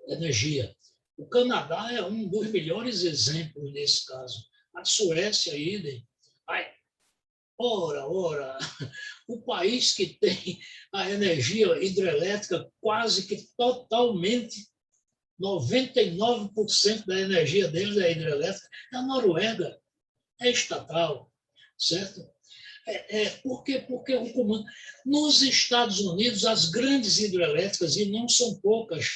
energia. O Canadá é um dos melhores exemplos nesse caso. A Suécia, idem. Ora, o país que tem a energia hidrelétrica quase que totalmente, 99% da energia deles é hidrelétrica, a Noruega é estatal, certo? Por quê? Porque o comando. Nos Estados Unidos, as grandes hidrelétricas, e não são poucas,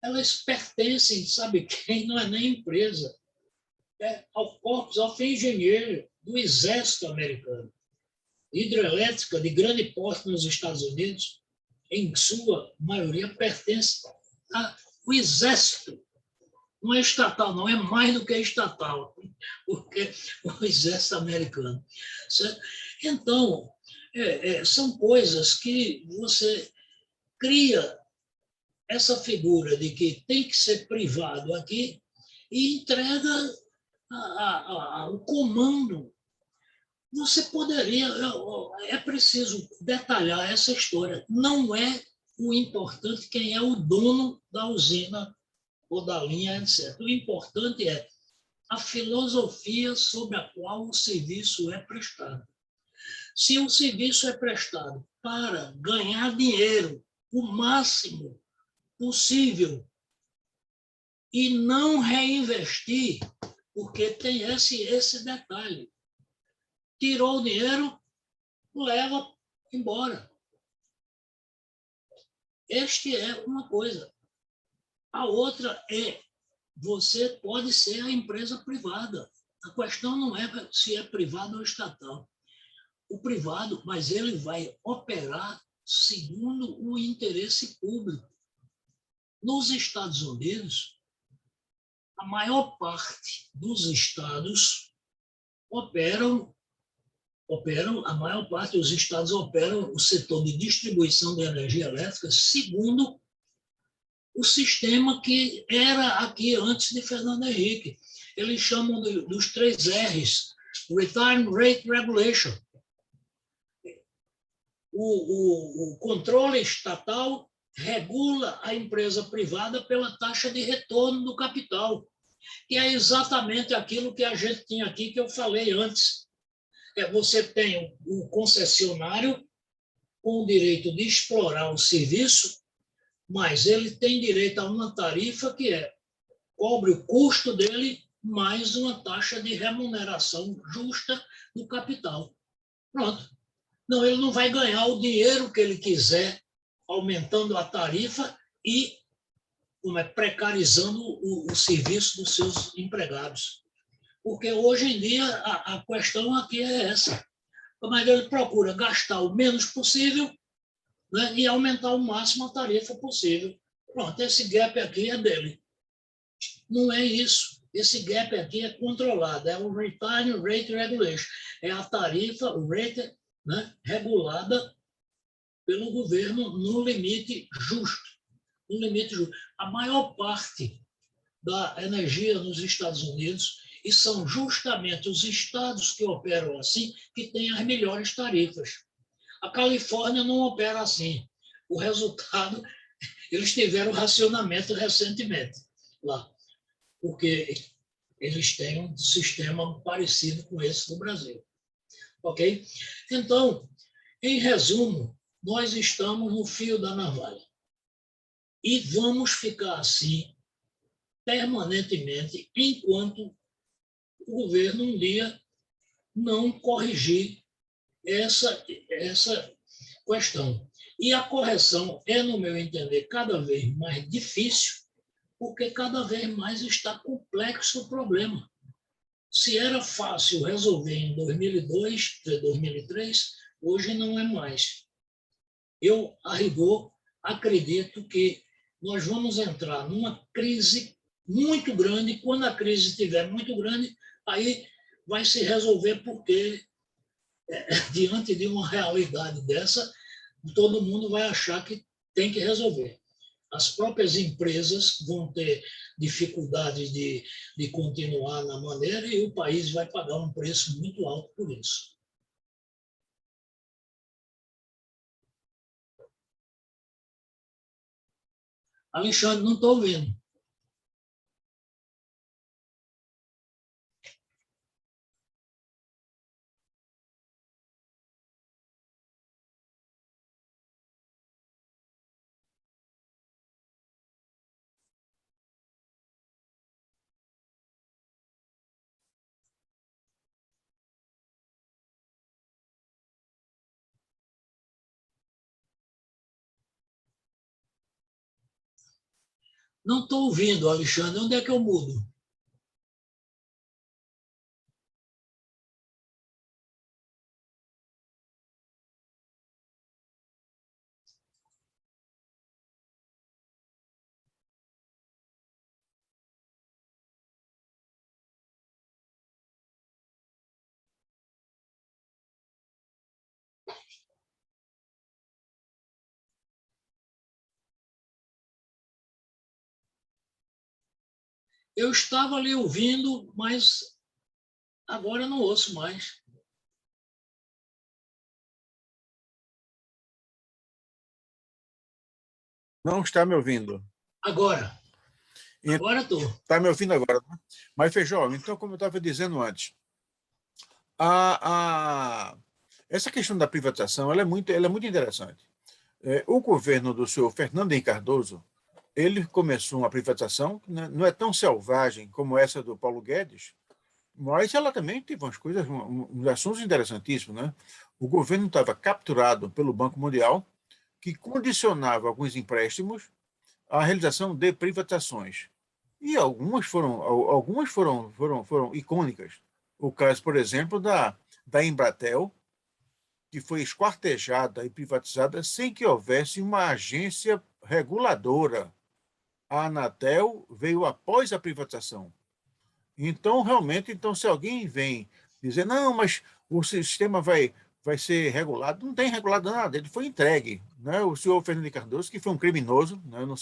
elas pertencem, sabe quem? Não é nem empresa, ao Corps of Engineers do Exército Americano. Hidrelétrica de grande porte nos Estados Unidos, em sua maioria, pertence ao Exército. Não é estatal, não, é mais do que estatal, porque o Exército Americano. Certo? Então, são coisas que você cria essa figura de que tem que ser privado aqui e entrega o comando. Você poderia, é preciso detalhar essa história. Não é o importante quem é o dono da usina ou da linha, etc. O importante é a filosofia sobre a qual o serviço é prestado. Se o serviço é prestado para ganhar dinheiro o máximo possível e não reinvestir, porque tem esse detalhe. Tirou o dinheiro, leva embora. Este é uma coisa. A outra é, você pode ser a empresa privada. A questão não é se é privado ou estatal. O privado, mas ele vai operar segundo o interesse público. Nos Estados Unidos, a maior parte dos estados a maior parte dos estados operam o setor de distribuição de energia elétrica segundo o sistema que era aqui antes de Fernando Henrique. Eles chamam dos 3 R's, Retirement Rate Regulation. O controle estatal regula a empresa privada pela taxa de retorno do capital, que é exatamente aquilo que a gente tinha aqui, que eu falei antes. Você tem o concessionário com o direito de explorar o serviço, mas ele tem direito a uma tarifa que cobre o custo dele mais uma taxa de remuneração justa do capital. Pronto. Não, ele não vai ganhar o dinheiro que ele quiser, aumentando a tarifa e precarizando o serviço dos seus empregados. Porque hoje em dia a questão aqui é essa. Mas ele procura gastar o menos possível, né, e aumentar o máximo a tarifa possível. Pronto, esse gap aqui é dele. Não é isso. Esse gap aqui é controlado, é o Retirement Rate Regulation. É a tarifa, o rate, né, regulada pelo governo no limite justo. No limite justo. A maior parte da energia nos Estados Unidos, e são justamente os estados que operam assim, que têm as melhores tarifas. A Califórnia não opera assim. O resultado, eles tiveram racionamento recentemente lá, porque eles têm um sistema parecido com esse do Brasil. Ok? Então, em resumo, nós estamos no fio da navalha. E vamos ficar assim permanentemente enquanto o governo um dia não corrigir essa questão. E a correção é, no meu entender, cada vez mais difícil, porque cada vez mais está complexo o problema. Se era fácil resolver em 2002, 2003, hoje não é mais. Eu, a rigor, acredito que nós vamos entrar numa crise muito grande. Quando a crise estiver muito grande, aí vai se resolver, porque diante de uma realidade dessa, todo mundo vai achar que tem que resolver. As próprias empresas vão ter dificuldades de continuar na maneira, e o país vai pagar um preço muito alto por isso. Alexandre, não estou ouvindo. Não estou ouvindo, Alexandre. Onde é que eu mudo? Eu estava ali ouvindo, mas agora não ouço mais. Não está me ouvindo. Agora. Agora estou. Está me ouvindo agora, né? Mas, Feijó, então, como eu estava dizendo antes, essa questão da privatização ela é muito interessante. O governo do senhor Fernando Henrique Cardoso, ele começou uma privatização que não é tão selvagem como essa do Paulo Guedes, mas ela também teve umas coisas, uns assuntos interessantíssimos, né? O governo estava capturado pelo Banco Mundial, que condicionava alguns empréstimos à realização de privatizações. E algumas foram icônicas. O caso, por exemplo, da Embratel, que foi esquartejada e privatizada sem que houvesse uma agência reguladora. A Anatel veio após a privatização. Então, realmente, se alguém vem dizer, não, mas o sistema vai ser regulado, não tem regulado nada, ele foi entregue. Né? O senhor Fernando Cardoso, que foi um criminoso, né? Não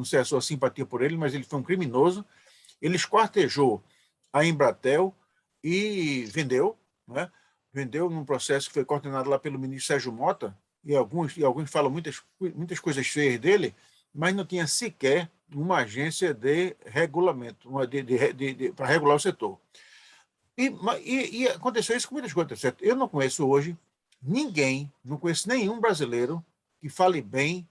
sei a sua simpatia por ele, mas ele foi um criminoso, ele esquartejou a Embratel e vendeu, né? Vendeu num processo que foi coordenado lá pelo ministro Sérgio Mota, e alguns falam muitas coisas feias dele, mas não tinha sequer uma agência de regulamento, para regular o setor. E aconteceu isso com muitas coisas, certo? Eu não conheço hoje não conheço nenhum brasileiro que fale bem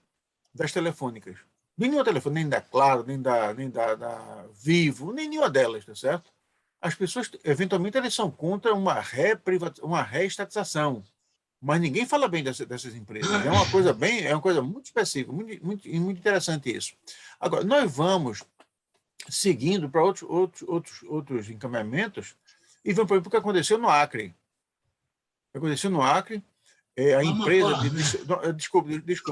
das telefônicas. Nenhuma telefônica, nem da Claro, nem da Vivo, nem nenhuma delas, tá certo? As pessoas, eventualmente, elas são contra uma reestatização, mas ninguém fala bem dessas empresas. É uma coisa muito específica, muito interessante isso. Agora, nós vamos seguindo para outros encaminhamentos e vamos para o que aconteceu no Acre. Aconteceu no Acre, a empresa Amapá, né?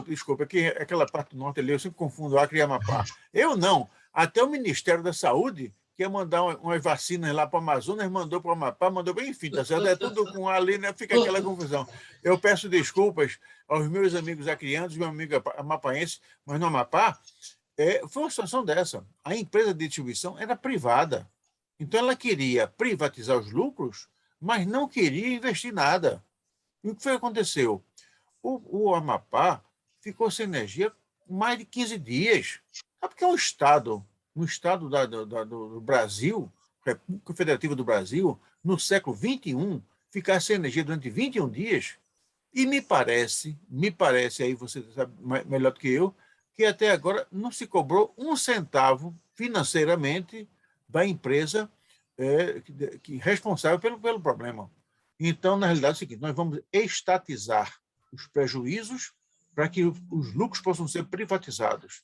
desculpa, aquela parte do norte ali, eu sempre confundo Acre e Amapá. Eu não. Até o Ministério da Saúde, que ia mandar umas vacinas lá para o Amazonas, mandou para o Amapá, mandou bem, enfim, tá certo? É tudo com ali, né? Fica aquela confusão. Eu peço desculpas aos meus amigos acrianos, meu amigo amapaense, mas no Amapá, foi uma situação dessa. A empresa de distribuição era privada. Então, ela queria privatizar os lucros, mas não queria investir nada. E o que foi que aconteceu? O Amapá ficou sem energia mais de 15 dias. É porque é um estado do Brasil, República Federativa do Brasil, no século XXI, ficar sem energia durante 21 dias. E me parece, aí você sabe melhor do que eu, que até agora não se cobrou um centavo financeiramente da empresa responsável pelo problema. Então, na realidade, é o seguinte: nós vamos estatizar os prejuízos para que os lucros possam ser privatizados.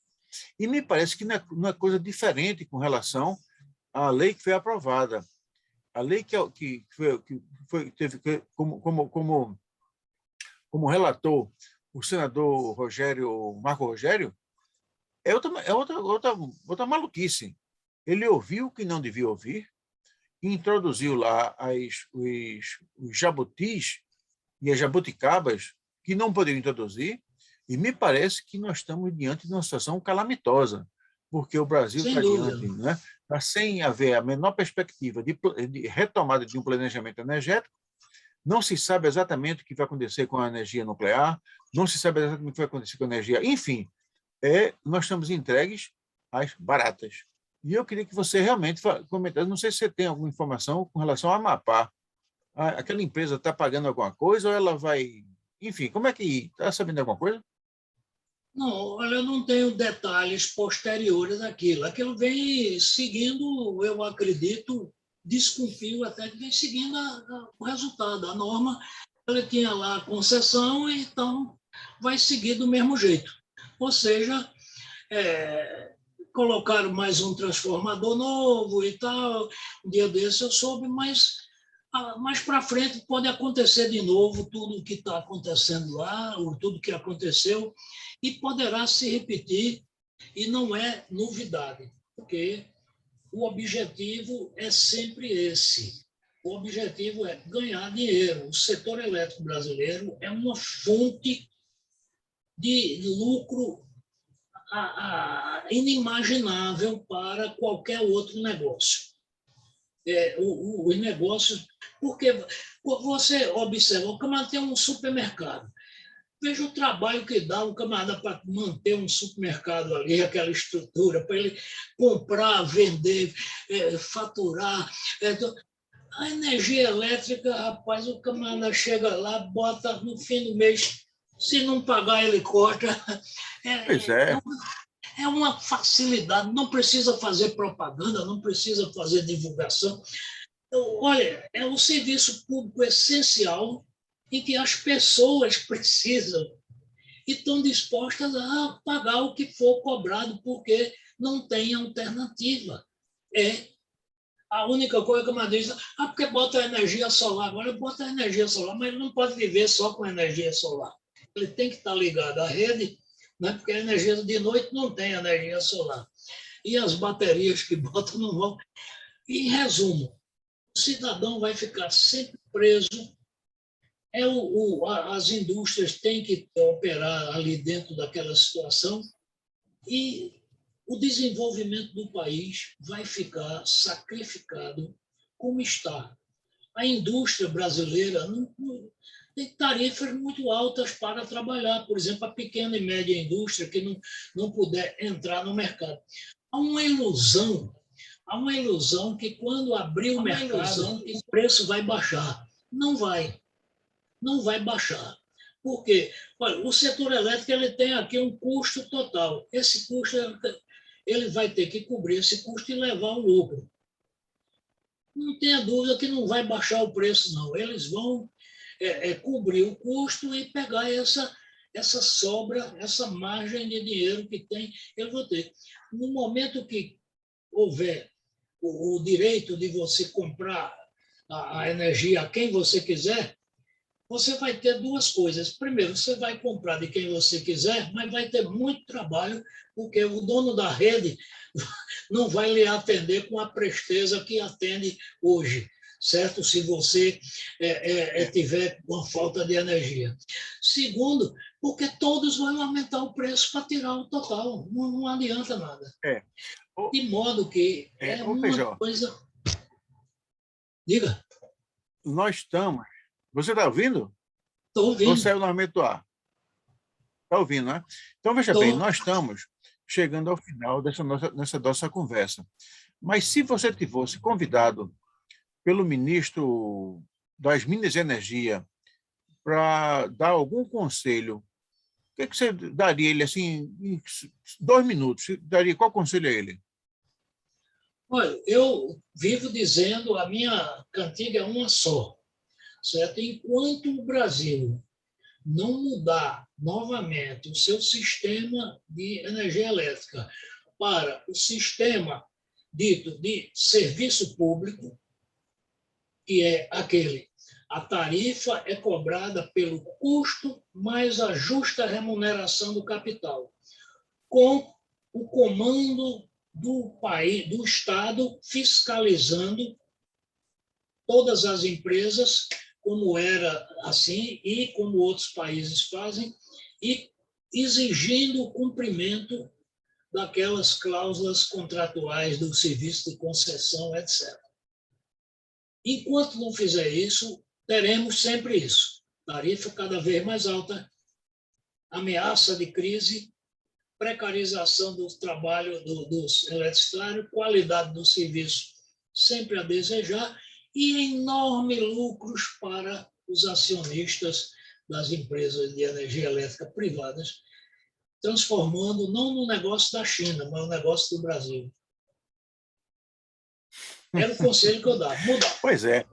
E me parece que não é coisa diferente com relação à lei que foi aprovada. A lei teve como relator o senador Marco Rogério, outra maluquice. Ele ouviu o que não devia ouvir, introduziu lá os jabutis e as jabuticabas que não poderiam introduzir, e me parece que nós estamos diante de uma situação calamitosa, porque o Brasil sem está dúvida. diante, né? Está sem haver a menor perspectiva de retomada de um planejamento energético. Não se sabe exatamente o que vai acontecer com a energia nuclear, não se sabe exatamente o que vai acontecer com a energia. Enfim, nós estamos entregues às baratas. E eu queria que você realmente comentasse, não sei se você tem alguma informação com relação ao Amapá. Aquela empresa está pagando alguma coisa ou ela vai... Enfim, como é que... Está sabendo de alguma coisa? Não, olha, eu não tenho detalhes posteriores àquilo. Aquilo vem seguindo, eu acredito, desconfio até que vem seguindo o resultado. A norma, ela tinha lá a concessão, então vai seguir do mesmo jeito. Ou seja, colocaram mais um transformador novo e tal. Um dia desse eu soube, mas mais para frente pode acontecer de novo tudo o que está acontecendo lá, ou tudo que aconteceu, e poderá se repetir, e não é novidade, porque o objetivo é sempre esse. O objetivo é ganhar dinheiro. O setor elétrico brasileiro é uma fonte de lucro inimaginável para qualquer outro negócio. Os negócios, porque você observa, o camarada tem um supermercado, veja o trabalho que dá um camarada para manter um supermercado ali, aquela estrutura, para ele comprar, vender, faturar. A energia elétrica, rapaz, o camarada chega lá, bota no fim do mês, se não pagar, ele corta. Pois é. É uma facilidade, não precisa fazer propaganda, não precisa fazer divulgação. Então, olha, é um serviço público essencial em que as pessoas precisam e estão dispostas a pagar o que for cobrado, porque não tem alternativa. A única coisa que a Madrid diz, porque bota energia solar, agora bota energia solar, mas ele não pode viver só com energia solar. Ele tem que estar ligado à rede, né? Porque a energia de noite não tem energia solar. E as baterias que botam não vão. Em resumo, o cidadão vai ficar sempre preso. As indústrias têm que operar ali dentro daquela situação e o desenvolvimento do país vai ficar sacrificado como está. A indústria brasileira não tem tarifas muito altas para trabalhar. Por exemplo, a pequena e média indústria que não puder entrar no mercado. Há uma ilusão que quando abrir o mercado, o preço vai baixar. Não vai baixar. Por quê? Olha, o setor elétrico ele tem aqui um custo total. Esse custo ele vai ter que cobrir esse custo e levar o lucro. Não tenha dúvida que não vai baixar o preço, não. Eles vão cobrir o custo e pegar essa sobra, essa margem de dinheiro que tem, eles vão ter. No momento que houver o direito de você comprar a energia a quem você quiser, você vai ter duas coisas. Primeiro, você vai comprar de quem você quiser, mas vai ter muito trabalho, porque o dono da rede não vai lhe atender com a presteza que atende hoje, certo? Se você tiver uma falta de energia. Segundo, porque todos vão aumentar o preço para tirar o total, não adianta nada. É. Ô, De modo que é ô uma Feijó, coisa. Diga, nós estamos... Você está ouvindo? estou Ou ouvindo, saiu novamente do ar? Está ouvindo, né? Então, veja bem, estou. nós estamos chegando ao final dessa nossa conversa. Mas se você fosse convidado pelo ministro das Minas e Energia para dar algum conselho, o que você daria a ele assim, em 2 minutos? Você daria qual conselho a ele? Olha, eu vivo dizendo, a minha cantiga é uma só, certo? Enquanto o Brasil não mudar novamente o seu sistema de energia elétrica para o sistema dito de serviço público, que é aquele, a tarifa é cobrada pelo custo mais a justa remuneração do capital, com o comando do país, do Estado fiscalizando todas as empresas, como era assim e como outros países fazem, e exigindo o cumprimento daquelas cláusulas contratuais do serviço de concessão, etc. Enquanto não fizer isso, teremos sempre isso. Tarifa cada vez mais alta, ameaça de crise, precarização do trabalho dos eletricitários, qualidade do serviço sempre a desejar e enormes lucros para os acionistas das empresas de energia elétrica privadas, transformando não no negócio da China, mas no negócio do Brasil. Era o conselho que eu dava, mudar. Pois é,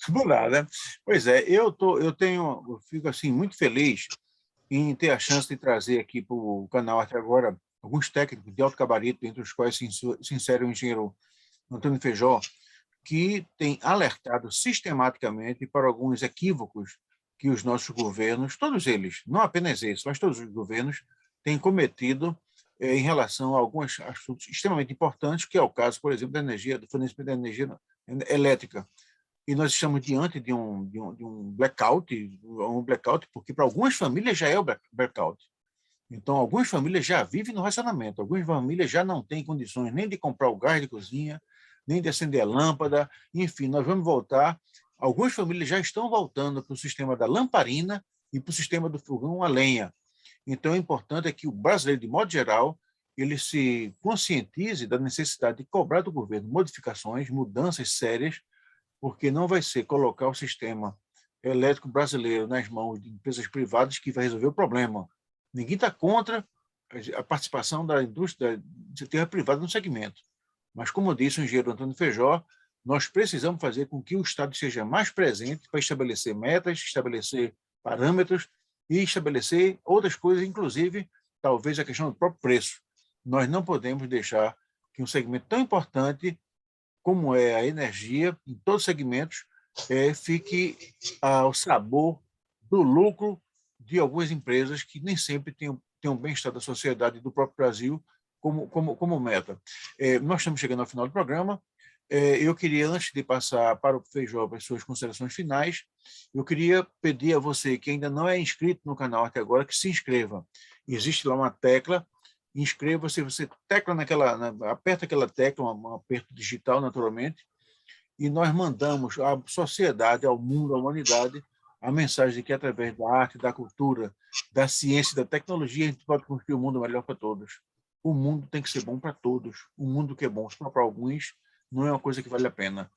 mudar, né? Pois é, eu fico assim muito feliz em ter a chance de trazer aqui para o canal até agora alguns técnicos de alto gabarito, entre os quais se insere o engenheiro Antônio Feijó, que tem alertado sistematicamente para alguns equívocos que os nossos governos, todos eles, não apenas esses, mas todos os governos, têm cometido em relação a alguns assuntos extremamente importantes, que é o caso, por exemplo, da energia, do fornecimento da energia elétrica. E nós estamos diante de um blackout, porque para algumas famílias já é o blackout. Então, algumas famílias já vivem no racionamento, algumas famílias já não têm condições nem de comprar o gás de cozinha, nem de acender a lâmpada, enfim, nós vamos voltar. Algumas famílias já estão voltando para o sistema da lamparina e para o sistema do fogão a lenha. Então, é importante que o brasileiro, de modo geral, ele se conscientize da necessidade de cobrar do governo modificações, mudanças sérias, porque não vai ser colocar o sistema elétrico brasileiro nas mãos de empresas privadas que vai resolver o problema. Ninguém está contra a participação da indústria de setor privado no segmento. Mas, como disse o engenheiro Antônio Feijó, nós precisamos fazer com que o Estado seja mais presente para estabelecer metas, estabelecer parâmetros e estabelecer outras coisas, inclusive, talvez a questão do próprio preço. Nós não podemos deixar que um segmento tão importante como é a energia, em todos os segmentos, fique ao sabor do lucro de algumas empresas que nem sempre têm o bem-estar da sociedade e do próprio Brasil como meta. Nós estamos chegando ao final do programa. Eu queria, antes de passar para o Feijó para as suas considerações finais, eu queria pedir a você que ainda não é inscrito no canal até agora, que se inscreva. Existe lá uma tecla, inscreva-se, você tecla aperta aquela tecla, um aperto digital naturalmente, e nós mandamos à sociedade, ao mundo, à humanidade, a mensagem de que através da arte, da cultura, da ciência, da tecnologia, a gente pode construir um mundo melhor para todos. O mundo tem que ser bom para todos. O mundo que é bom só para alguns não é uma coisa que vale a pena.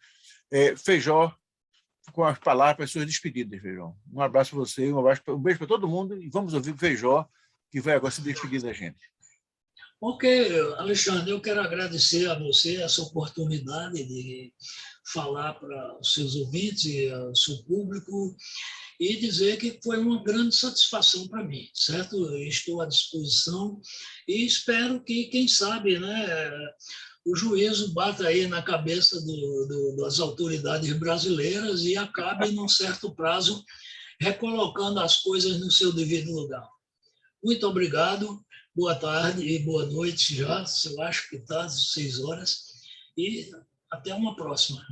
Feijó, com as palavras para as suas despedidas, Feijó. Um abraço para você, um beijo para todo mundo e vamos ouvir o Feijó, que vai agora se despedir da gente. Ok, Alexandre, eu quero agradecer a você essa oportunidade de falar para os seus ouvintes e ao seu público e dizer que foi uma grande satisfação para mim, certo? Eu estou à disposição e espero que, quem sabe, né, o juízo bata aí na cabeça das autoridades brasileiras e acabe, num certo prazo, recolocando as coisas no seu devido lugar. Muito obrigado, boa tarde e boa noite já, eu acho que está às 6 horas, e até uma próxima.